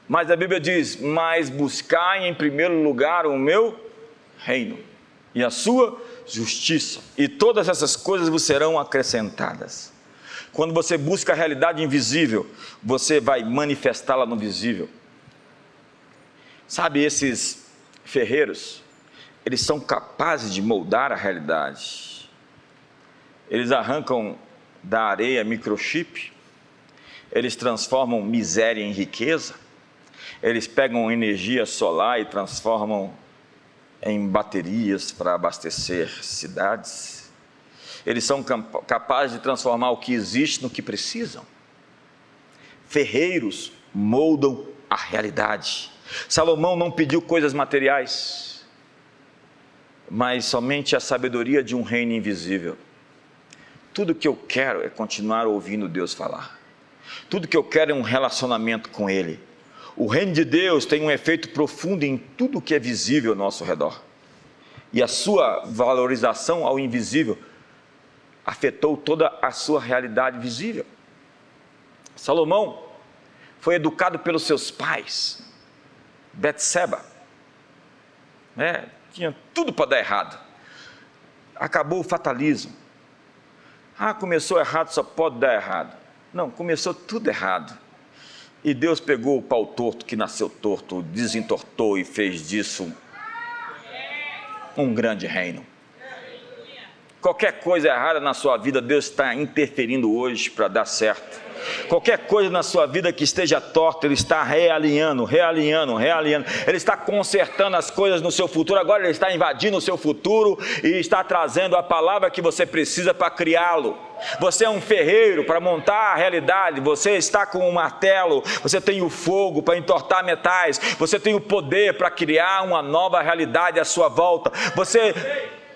Speaker 1: Mas a Bíblia diz: mas buscai em primeiro lugar o meu reino e a sua justiça, e todas essas coisas vos serão acrescentadas. Quando você busca a realidade invisível, você vai manifestá-la no visível. Sabe, esses ferreiros, eles são capazes de moldar a realidade. Eles arrancam da areia microchip, eles transformam miséria em riqueza. Eles pegam energia solar e transformam em baterias para abastecer cidades. Eles são capazes de transformar o que existe no que precisam. Ferreiros moldam a realidade. Salomão não pediu coisas materiais, mas somente a sabedoria de um reino invisível. Tudo que eu quero é continuar ouvindo Deus falar. Tudo que eu quero é um relacionamento com Ele. O reino de Deus tem um efeito profundo em tudo que é visível ao nosso redor. E a sua valorização ao invisível afetou toda a sua realidade visível. Salomão foi educado pelos seus pais. Betseba, tinha tudo para dar errado. Acabou o fatalismo. Começou errado, só pode dar errado. Não, começou tudo errado. E Deus pegou o pau torto que nasceu torto, desentortou e fez disso um grande reino. Qualquer coisa errada na sua vida, Deus está interferindo hoje para dar certo. Qualquer coisa na sua vida que esteja torta, Ele está realinhando. Ele está consertando as coisas no seu futuro. Agora Ele está invadindo o seu futuro e está trazendo a palavra que você precisa para criá-lo. Você é um ferreiro para montar a realidade. Você está com um martelo. Você tem o fogo para entortar metais. Você tem o poder para criar uma nova realidade à sua volta. Você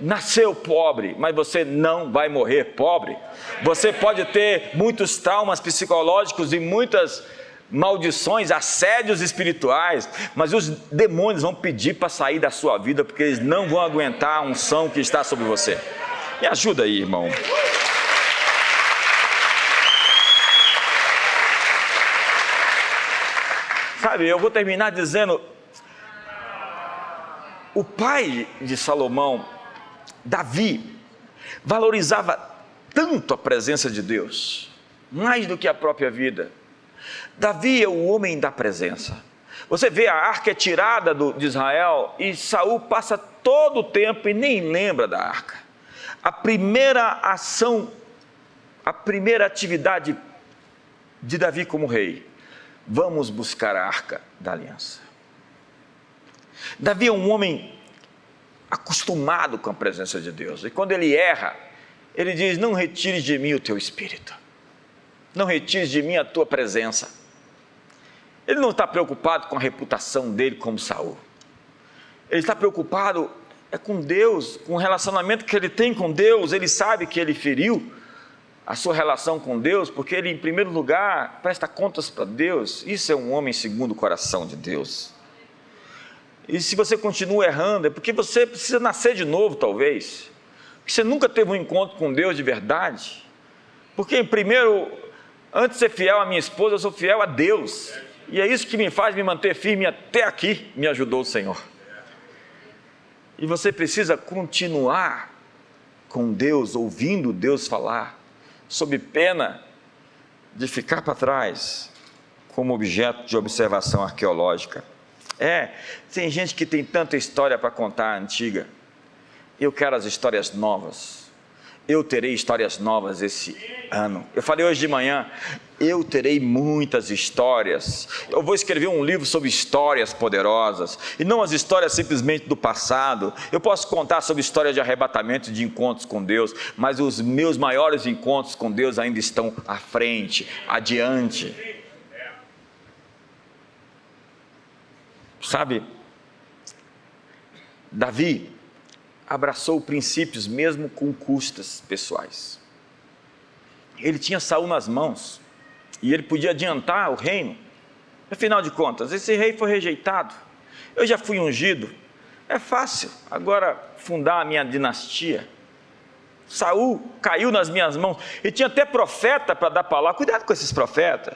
Speaker 1: nasceu pobre, mas você não vai morrer pobre. Você pode ter muitos traumas psicológicos e muitas maldições, assédios espirituais, mas os demônios vão pedir para sair da sua vida, porque eles não vão aguentar a unção que está sobre você. Me ajuda aí, irmão. Sabe, eu vou terminar dizendo: o pai de Salomão, Davi, valorizava tanto a presença de Deus, mais do que a própria vida. Davi é o homem da presença. Você vê, a arca é tirada de Israel e Saul passa todo o tempo e nem lembra da arca. A primeira ação, a primeira atividade de Davi como rei: vamos buscar a arca da aliança. Davi é um homem acostumado com a presença de Deus, e quando ele erra, ele diz: não retires de mim o teu espírito, não retires de mim a tua presença. Ele não está preocupado com a reputação dele como Saul, ele está preocupado com Deus, com o relacionamento que ele tem com Deus. Ele sabe que ele feriu a sua relação com Deus, porque ele, em primeiro lugar, presta contas para Deus. Isso é um homem segundo o coração de Deus. E se você continua errando, é porque você precisa nascer de novo, talvez, porque você nunca teve um encontro com Deus de verdade. Porque, primeiro, antes de ser fiel à minha esposa, eu sou fiel a Deus, e é isso que me faz me manter firme até aqui, me ajudou o Senhor. E você precisa continuar com Deus, ouvindo Deus falar, sob pena de ficar para trás como objeto de observação arqueológica. Tem gente que tem tanta história para contar antiga. Eu quero as histórias novas. Eu terei histórias novas esse ano. Eu falei hoje de manhã, eu terei muitas histórias. Eu vou escrever um livro sobre histórias poderosas, e não as histórias simplesmente do passado. Eu posso contar sobre histórias de arrebatamento, de encontros com Deus, mas os meus maiores encontros com Deus ainda estão à frente, adiante. Sabe, Davi abraçou princípios mesmo com custas pessoais. Ele tinha Saul nas mãos, e ele podia adiantar o reino. Afinal de contas, esse rei foi rejeitado, eu já fui ungido, é fácil agora fundar a minha dinastia. Saul caiu nas minhas mãos, e tinha até profeta para dar palavra. Cuidado com esses profetas,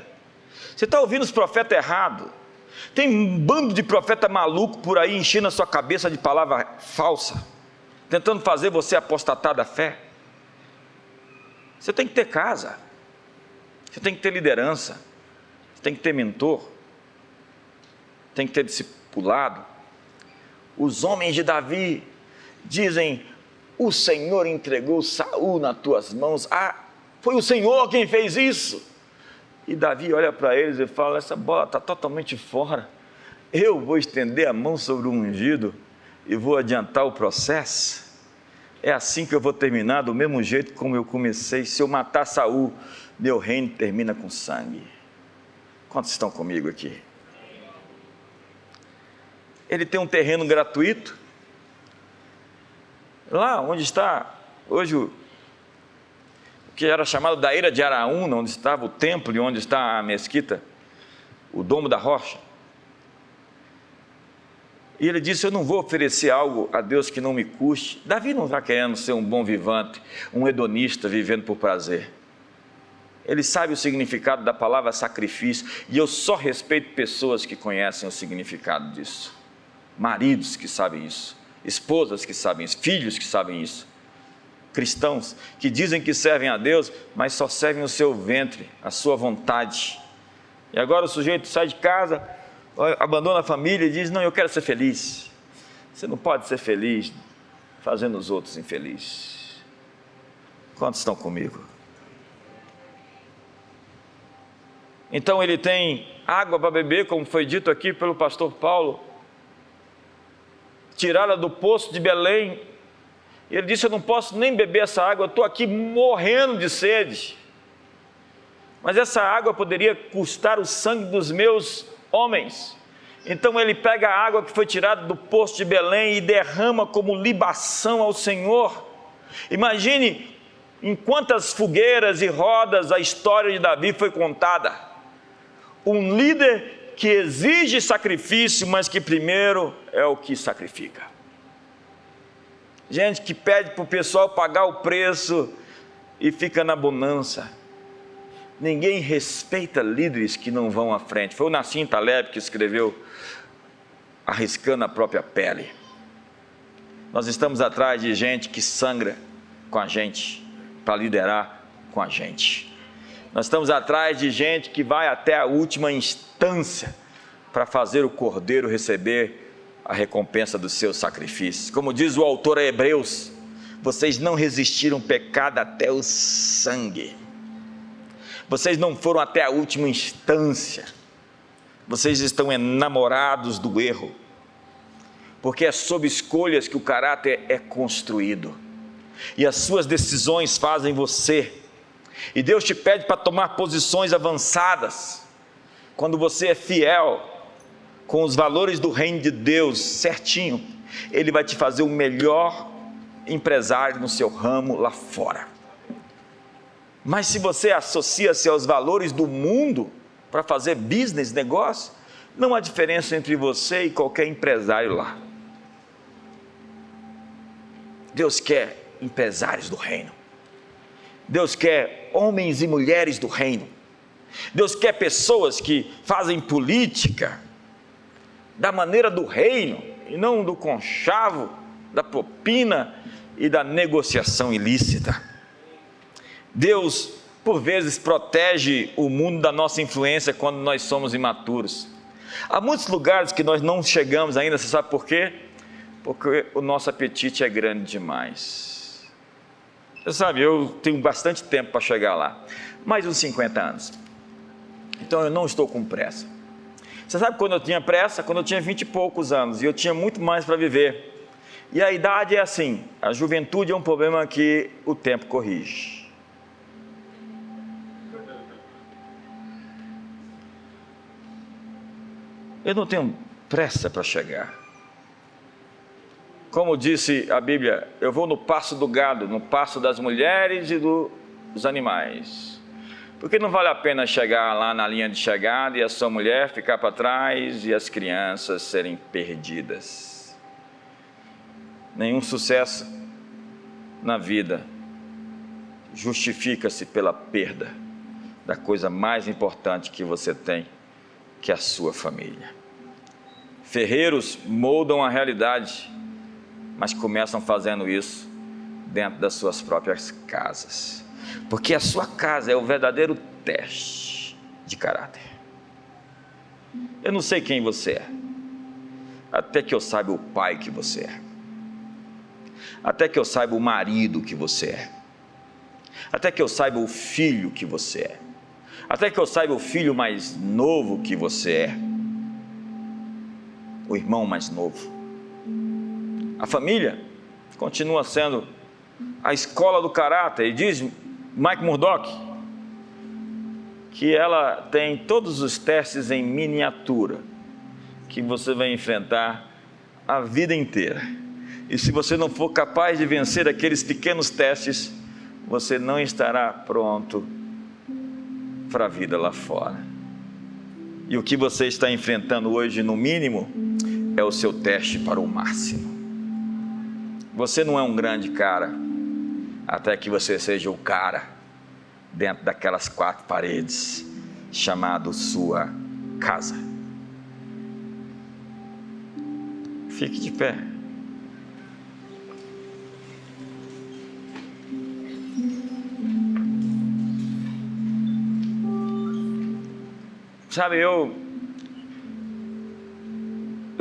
Speaker 1: você está ouvindo os profetas errados. Tem um bando de profeta maluco por aí, enchendo a sua cabeça de palavra falsa, tentando fazer você apostatar da fé. Você tem que ter casa, você tem que ter liderança, você tem que ter mentor, tem que ter discipulado. Os homens de Davi dizem: o Senhor entregou Saul nas tuas mãos. Foi o Senhor quem fez isso. E Davi olha para eles e fala: essa bola está totalmente fora, eu vou estender a mão sobre o ungido e vou adiantar o processo. É assim que eu vou terminar, do mesmo jeito como eu comecei. Se eu matar Saul, meu reino termina com sangue. Quantos estão comigo aqui? Ele tem um terreno gratuito, lá onde está hoje o que era chamado da Eira de Araúna, onde estava o templo e onde está a mesquita, o Domo da Rocha. E ele disse: eu não vou oferecer algo a Deus que não me custe. Davi não está querendo ser um bom vivante, um hedonista vivendo por prazer. Ele sabe o significado da palavra sacrifício, e eu só respeito pessoas que conhecem o significado disso. Maridos que sabem isso, esposas que sabem isso, filhos que sabem isso. Cristãos que dizem que servem a Deus, mas só servem o seu ventre, a sua vontade. E agora o sujeito sai de casa, abandona a família e diz: não, eu quero ser feliz. Você não pode ser feliz fazendo os outros infelizes. Quantos estão comigo? Então ele tem água para beber, como foi dito aqui pelo pastor Paulo, tirada do poço de Belém. E ele disse: eu não posso nem beber essa água, eu estou aqui morrendo de sede. Mas essa água poderia custar o sangue dos meus homens. Então ele pega a água que foi tirada do poço de Belém e derrama como libação ao Senhor. Imagine em quantas fogueiras e rodas a história de Davi foi contada. Um líder que exige sacrifício, mas que primeiro é o que sacrifica. Gente que pede para o pessoal pagar o preço e fica na bonança. Ninguém respeita líderes que não vão à frente. Foi o Nassim Taleb que escreveu Arriscando a Própria Pele. Nós estamos atrás de gente que sangra com a gente, para liderar com a gente. Nós estamos atrás de gente que vai até a última instância para fazer o Cordeiro receber a recompensa dos seus sacrifícios. Como diz o autor a Hebreus, vocês não resistiram ao pecado até o sangue. Vocês não foram até a última instância. Vocês estão enamorados do erro, porque é sob escolhas que o caráter é construído, e as suas decisões fazem você, e Deus te pede para tomar posições avançadas, quando você é fiel, com os valores do reino de Deus certinho, Ele vai te fazer o melhor empresário no seu ramo lá fora. Mas se você associa-se aos valores do mundo, para fazer business, negócio, não há diferença entre você e qualquer empresário lá. Deus quer empresários do reino. Deus quer homens e mulheres do reino. Deus quer pessoas que fazem política da maneira do reino, e não do conchavo, da propina e da negociação ilícita. Deus, por vezes, protege o mundo da nossa influência quando nós somos imaturos. Há muitos lugares que nós não chegamos ainda, você sabe por quê? Porque o nosso apetite é grande demais. Você sabe, eu tenho bastante tempo para chegar lá, mais uns 50 anos. Então eu não estou com pressa. Você sabe quando eu tinha pressa? Quando eu tinha 20 e poucos anos, e eu tinha muito mais para viver. E a idade é assim, a juventude é um problema que o tempo corrige. Eu não tenho pressa para chegar. Como disse a Bíblia, eu vou no passo do gado, no passo das mulheres e dos animais. Porque não vale a pena chegar lá na linha de chegada e a sua mulher ficar para trás e as crianças serem perdidas. Nenhum sucesso na vida justifica-se pela perda da coisa mais importante que você tem, que é a sua família. Ferreiros moldam a realidade, mas começam fazendo isso dentro das suas próprias casas, porque a sua casa é o verdadeiro teste de caráter. Eu não sei quem você é, até que eu saiba o pai que você é, até que eu saiba o marido que você é, até que eu saiba o filho que você é, até que eu saiba o filho mais novo que você é, o irmão mais novo. A família continua sendo a escola do caráter, e diz Mike Murdock que ela tem todos os testes em miniatura que você vai enfrentar a vida inteira, e se você não for capaz de vencer aqueles pequenos testes, você não estará pronto para a vida lá fora. E o que você está enfrentando hoje, no mínimo, é o seu teste para o máximo. Você não é um grande cara até que você seja o cara dentro daquelas 4 paredes chamado sua casa. Fique de pé. Sabe, eu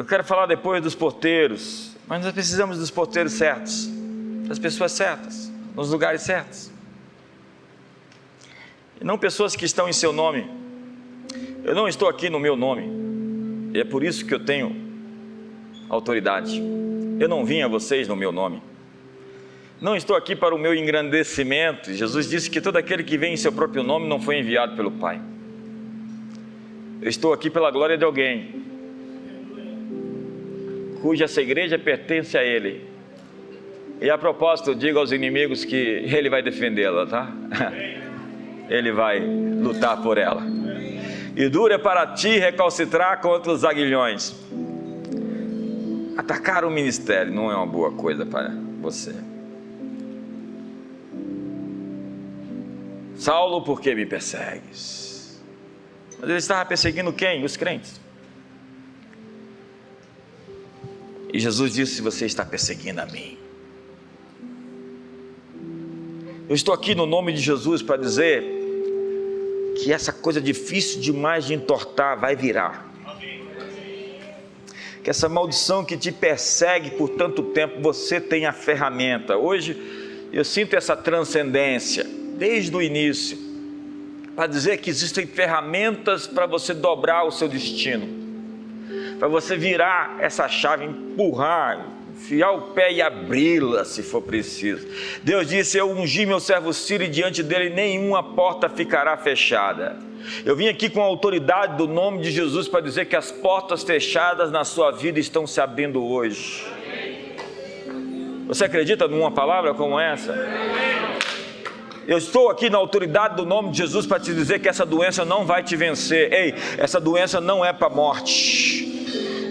Speaker 1: quero falar depois dos porteiros, mas nós precisamos dos porteiros certos, das pessoas certas, nos lugares certos, e não pessoas que estão em seu nome. Eu não estou aqui no meu nome, e é por isso que eu tenho autoridade. Eu não vim a vocês no meu nome, não estou aqui para o meu engrandecimento. Jesus disse que todo aquele que vem em seu próprio nome não foi enviado pelo Pai. Eu estou aqui pela glória de alguém, cuja essa igreja pertence a Ele. E a propósito, digo aos inimigos que Ele vai defendê-la, tá? Ele vai lutar por ela. E dura para ti recalcitrar contra os aguilhões. Atacar o ministério não é uma boa coisa para você. Saulo, por que me persegues? Mas ele estava perseguindo quem? Os crentes. E Jesus disse: você está perseguindo a mim. Eu estou aqui no nome de Jesus para dizer que essa coisa difícil demais de entortar vai virar. Que essa maldição que te persegue por tanto tempo, você tem a ferramenta. Hoje eu sinto essa transcendência, desde o início, para dizer que existem ferramentas para você dobrar o seu destino, para você virar essa chave, empurrar, enfiar o pé e abri-la se for preciso. Deus disse: eu ungi meu servo Ciro e diante dele nenhuma porta ficará fechada. Eu vim aqui com a autoridade do nome de Jesus para dizer que as portas fechadas na sua vida estão se abrindo hoje. Você acredita numa palavra como essa? Eu estou aqui na autoridade do nome de Jesus para te dizer que essa doença não vai te vencer. Ei, essa doença não é para a morte.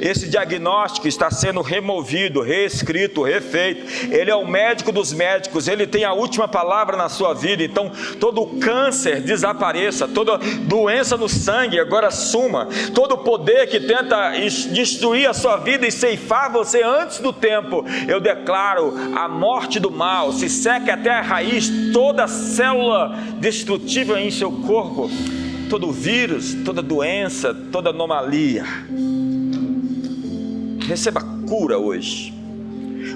Speaker 1: Esse diagnóstico está sendo removido, reescrito, refeito. Ele é o médico dos médicos, ele tem a última palavra na sua vida. Então todo câncer desapareça, toda doença no sangue agora suma, todo poder que tenta destruir a sua vida e ceifar você antes do tempo, eu declaro a morte do mal. Se seque até a raiz toda célula destrutiva em seu corpo, todo vírus, toda doença, toda anomalia. Receba cura hoje.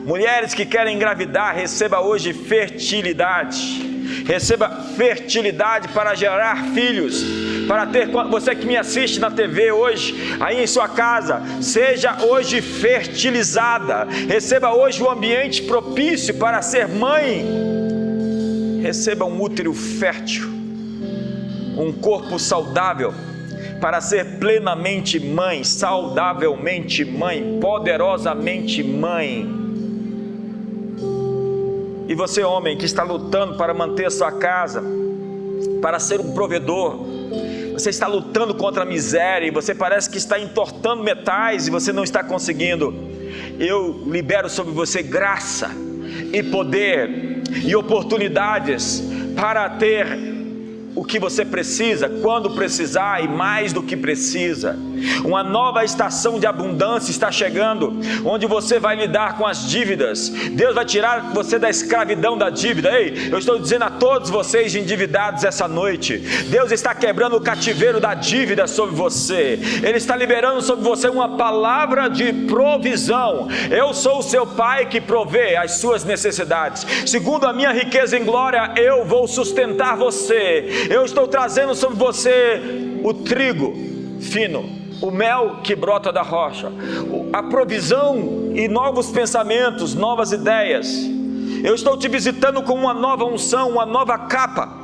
Speaker 1: Mulheres que querem engravidar, receba hoje fertilidade. Receba fertilidade para gerar filhos, para ter. Você que me assiste na TV hoje, aí em sua casa, seja hoje fertilizada. Receba hoje o ambiente propício para ser mãe. Receba um útero fértil, um corpo saudável, para ser plenamente mãe, saudavelmente mãe, poderosamente mãe. E você, homem, que está lutando para manter a sua casa, para ser um provedor, você está lutando contra a miséria, e você parece que está entortando metais, e você não está conseguindo. Eu libero sobre você graça, e poder, e oportunidades, para ter o que você precisa, quando precisar e mais do que precisa. Uma nova estação de abundância está chegando, onde você vai lidar com as dívidas. Deus vai tirar você da escravidão da dívida. Ei, eu estou dizendo a todos vocês endividados essa noite, Deus está quebrando o cativeiro da dívida sobre você. Ele está liberando sobre você uma palavra de provisão. Eu sou o seu Pai que provê as suas necessidades. Segundo a minha riqueza em glória, eu vou sustentar você. Eu estou trazendo sobre você o trigo fino, o mel que brota da rocha, a provisão e novos pensamentos, novas ideias. Eu estou te visitando com uma nova unção, uma nova capa.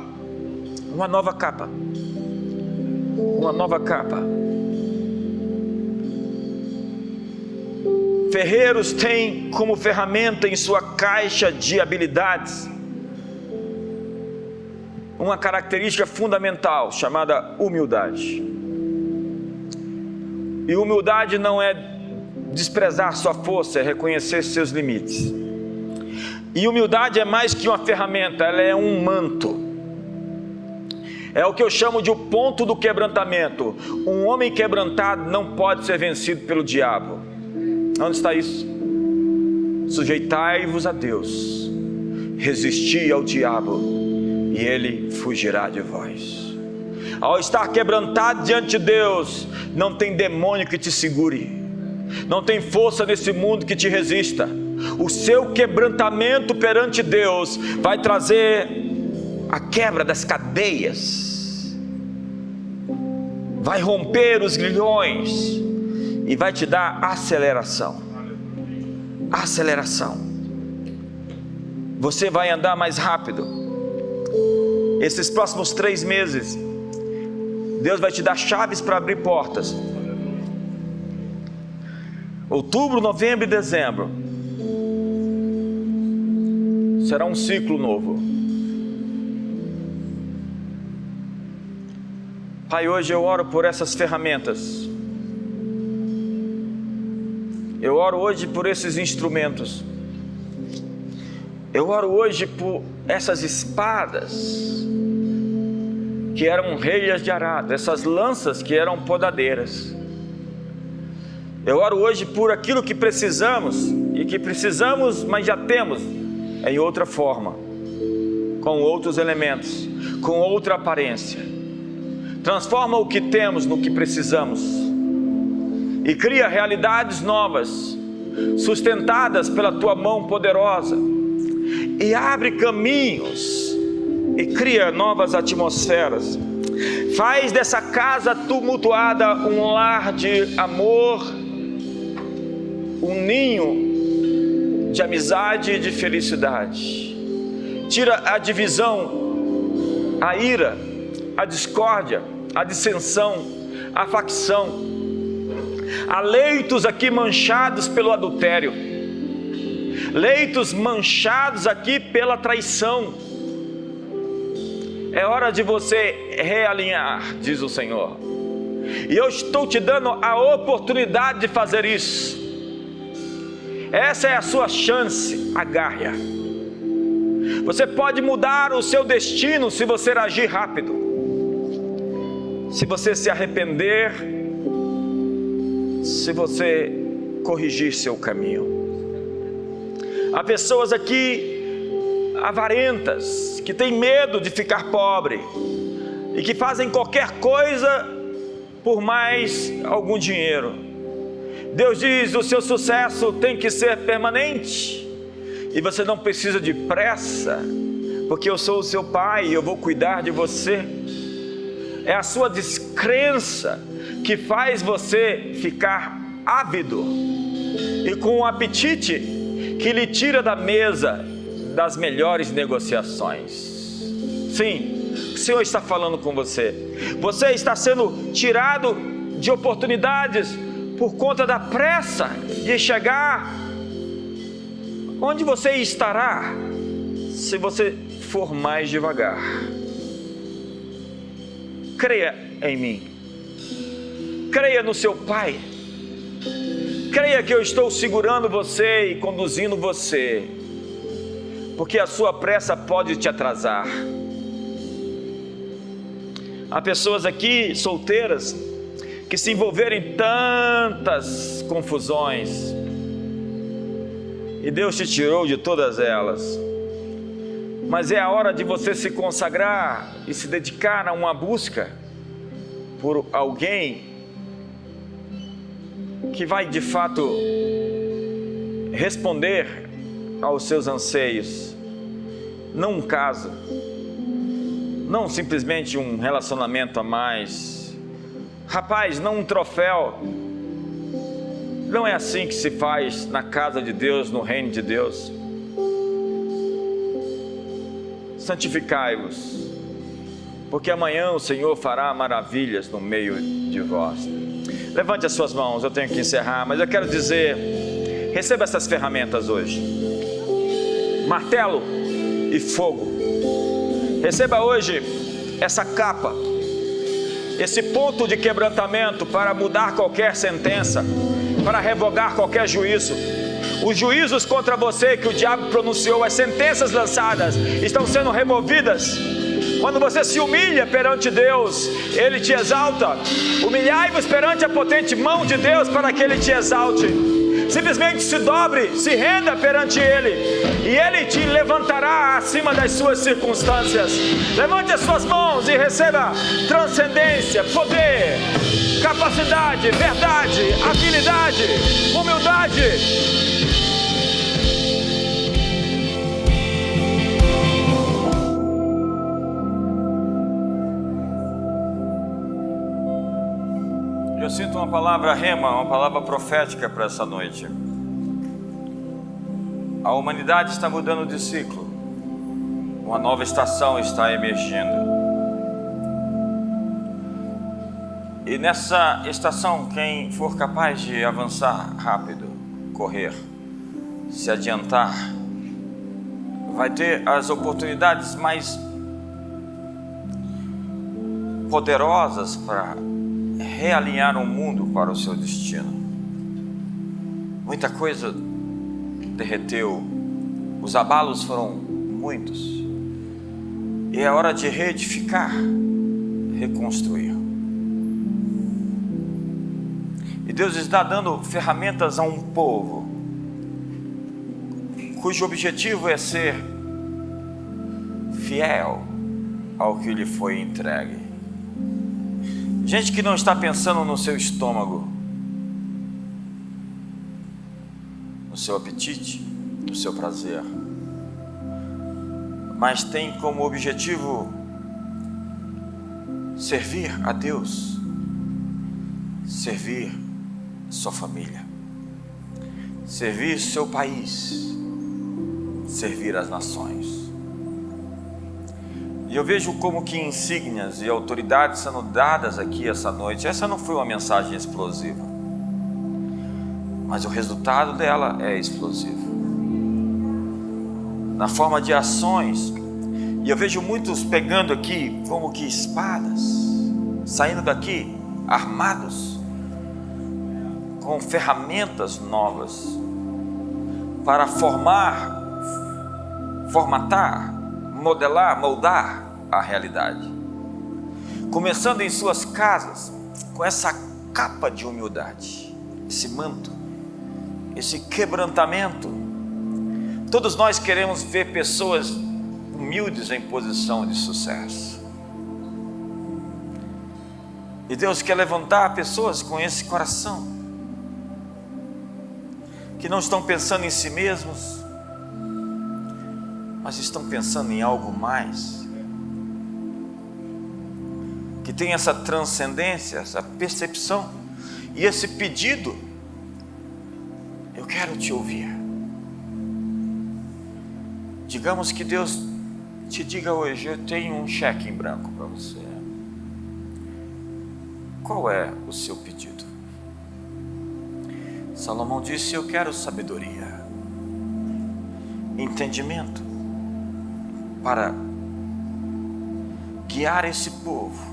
Speaker 1: Uma nova capa. Uma nova capa. Ferreiros têm como ferramenta em sua caixa de habilidades uma característica fundamental chamada humildade. E humildade não é desprezar sua força, é reconhecer seus limites. E humildade é mais que uma ferramenta, ela é um manto. É o que eu chamo de o ponto do quebrantamento. Um homem quebrantado não pode ser vencido pelo diabo. Onde está isso? Sujeitai-vos a Deus, resisti ao diabo, e ele fugirá de vós. Ao estar quebrantado diante de Deus, não tem demônio que te segure, não tem força nesse mundo que te resista. O seu quebrantamento perante Deus vai trazer a quebra das cadeias, vai romper os grilhões e vai te dar aceleração. Aceleração. Você vai andar mais rápido. Esses próximos 3 meses, Deus vai te dar chaves para abrir portas. Outubro, novembro e dezembro será um ciclo novo. Pai, hoje eu oro por essas ferramentas. Eu oro hoje por esses instrumentos. Eu oro hoje por essas espadas que eram reias de arado, essas lanças que eram podadeiras. Eu oro hoje por aquilo que precisamos, e que precisamos, mas já temos, em outra forma. com outros elementos, com outra aparência. Transforma o que temos no que precisamos e cria realidades novas, sustentadas pela tua mão poderosa, e abre caminhos e cria novas atmosferas. Faz dessa casa tumultuada um lar de amor, um ninho de amizade e de felicidade. Tira a divisão, a ira, a discórdia, a dissensão, a facção. Há leitos aqui manchados pelo adultério, leitos manchados aqui pela traição. É hora de você realinhar, diz o Senhor, e eu estou te dando a oportunidade de fazer isso. Essa é a sua chance, agarre-a. Você pode mudar o seu destino se você agir rápido, se você se arrepender, se você corrigir seu caminho. Há pessoas aqui avarentas, que têm medo de ficar pobre e que fazem qualquer coisa por mais algum dinheiro. Deus diz: o seu sucesso tem que ser permanente e você não precisa de pressa, porque eu sou o seu pai e eu vou cuidar de você. É a sua descrença que faz você ficar ávido e com um apetite que lhe tira da mesa das melhores negociações. Sim, o Senhor está falando com você. Você está sendo tirado de oportunidades por conta da pressa de chegar onde você estará se você for mais devagar. Creia em mim, creia no seu Pai, creia que eu estou segurando você e conduzindo você, porque a sua pressa pode te atrasar. Há pessoas aqui solteiras que se envolveram em tantas confusões e Deus te tirou de todas elas, mas é a hora de você se consagrar e se dedicar a uma busca por alguém que vai de fato responder aos seus anseios. Não um caso, não simplesmente um relacionamento a mais. Rapaz, não um troféu. Não é assim que se faz na casa de Deus, no reino de Deus. Santificai-vos, porque amanhã o Senhor fará maravilhas no meio de vós. Levante as suas mãos, eu tenho que encerrar, mas eu quero dizer: receba essas ferramentas hoje. Martelo e fogo. Receba hoje essa capa, esse ponto de quebrantamento para mudar qualquer sentença, para revogar qualquer juízo. Os juízos contra você que o diabo pronunciou, as sentenças lançadas estão sendo removidas. Quando você se humilha perante Deus, Ele te exalta. Humilhai-vos perante a potente mão de Deus para que Ele te exalte. Simplesmente se dobre, se renda perante Ele, e Ele te levantará acima das suas circunstâncias. Levante as suas mãos e receba transcendência, poder, capacidade, verdade, habilidade, humildade. Eu sinto uma palavra rema, uma palavra profética para essa noite. A humanidade está mudando de ciclo. Uma nova estação está emergindo. E nessa estação, quem for capaz de avançar rápido, correr, se adiantar, vai ter as oportunidades mais poderosas para realinhar o mundo para o seu destino. Muita coisa derreteu, os abalos foram muitos, e é hora de reedificar, reconstruir. E Deus está dando ferramentas a um povo cujo objetivo é ser fiel ao que lhe foi entregue. Gente que não está pensando no seu estômago, no seu apetite, no seu prazer, mas tem como objetivo servir a Deus, servir sua família, servir seu país, servir as nações. E eu vejo como que insígnias e autoridades sendo dadas aqui essa noite. Essa não foi uma mensagem explosiva, mas o resultado dela é explosivo, na forma de ações. E eu vejo muitos pegando aqui como que espadas, saindo daqui armados, com ferramentas novas, para formatar, modelar, moldar a realidade. Começando em suas casas, com essa capa de humildade, esse manto, esse quebrantamento. Todos nós queremos ver pessoas humildes em posição de sucesso. E Deus quer levantar pessoas com esse coração, que não estão pensando em si mesmos, mas estão pensando em algo mais, que tem essa transcendência, essa percepção e esse pedido: eu quero te ouvir. Digamos que Deus te diga hoje: eu tenho um cheque em branco para você. Qual é o seu pedido? Salomão disse: eu quero sabedoria, entendimento, para guiar esse povo.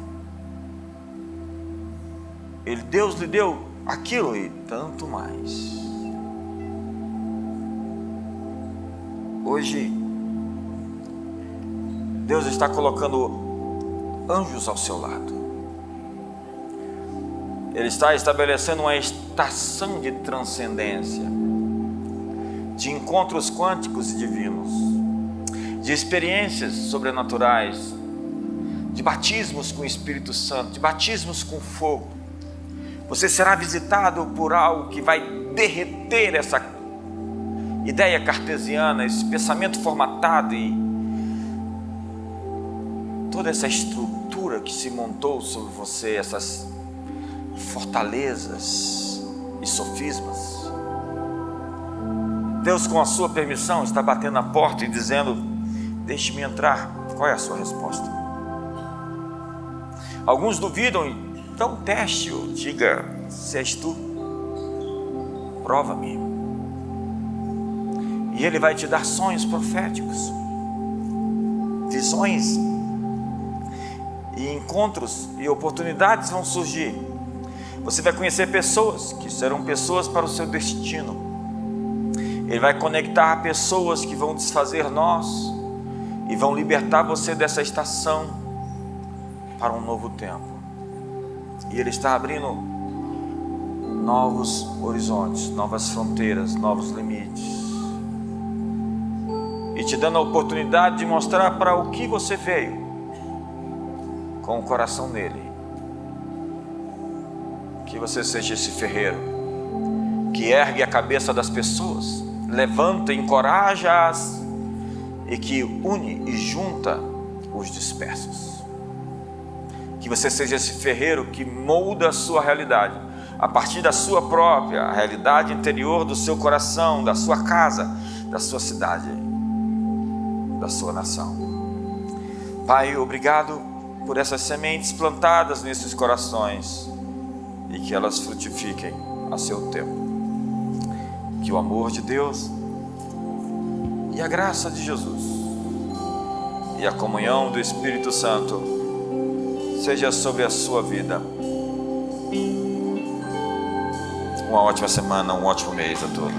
Speaker 1: Deus lhe deu aquilo e tanto mais. Hoje, Deus está colocando anjos ao seu lado. Ele está estabelecendo uma estação de transcendência, de encontros quânticos e divinos, de experiências sobrenaturais, de batismos com o Espírito Santo, de batismos com fogo. Você será visitado por algo que vai derreter essa ideia cartesiana, esse pensamento formatado e toda essa estrutura que se montou sobre você, essas fortalezas e sofismas. Deus, com a sua permissão, está batendo na porta e dizendo: deixe-me entrar. Qual é a sua resposta? Alguns duvidam. Então teste-o, diga: se és tu, prova-me. E Ele vai te dar sonhos proféticos, visões, e encontros e oportunidades vão surgir. Você vai conhecer pessoas que serão pessoas para o seu destino. Ele vai conectar pessoas que vão desfazer nós e vão libertar você dessa estação para um novo tempo. E Ele está abrindo novos horizontes, novas fronteiras, novos limites, e te dando a oportunidade de mostrar para o que você veio, com o coração nele. Que você seja esse ferreiro que ergue a cabeça das pessoas, levanta, encoraja-as e que une e junta os dispersos. Que você seja esse ferreiro que molda a sua realidade a partir da sua própria realidade interior, do seu coração, da sua casa, da sua cidade, da sua nação. Pai, obrigado por essas sementes plantadas nesses corações e que elas frutifiquem a seu tempo. Que o amor de Deus e a graça de Jesus e a comunhão do Espírito Santo seja sobre a sua vida. Uma ótima semana, um ótimo mês a todos.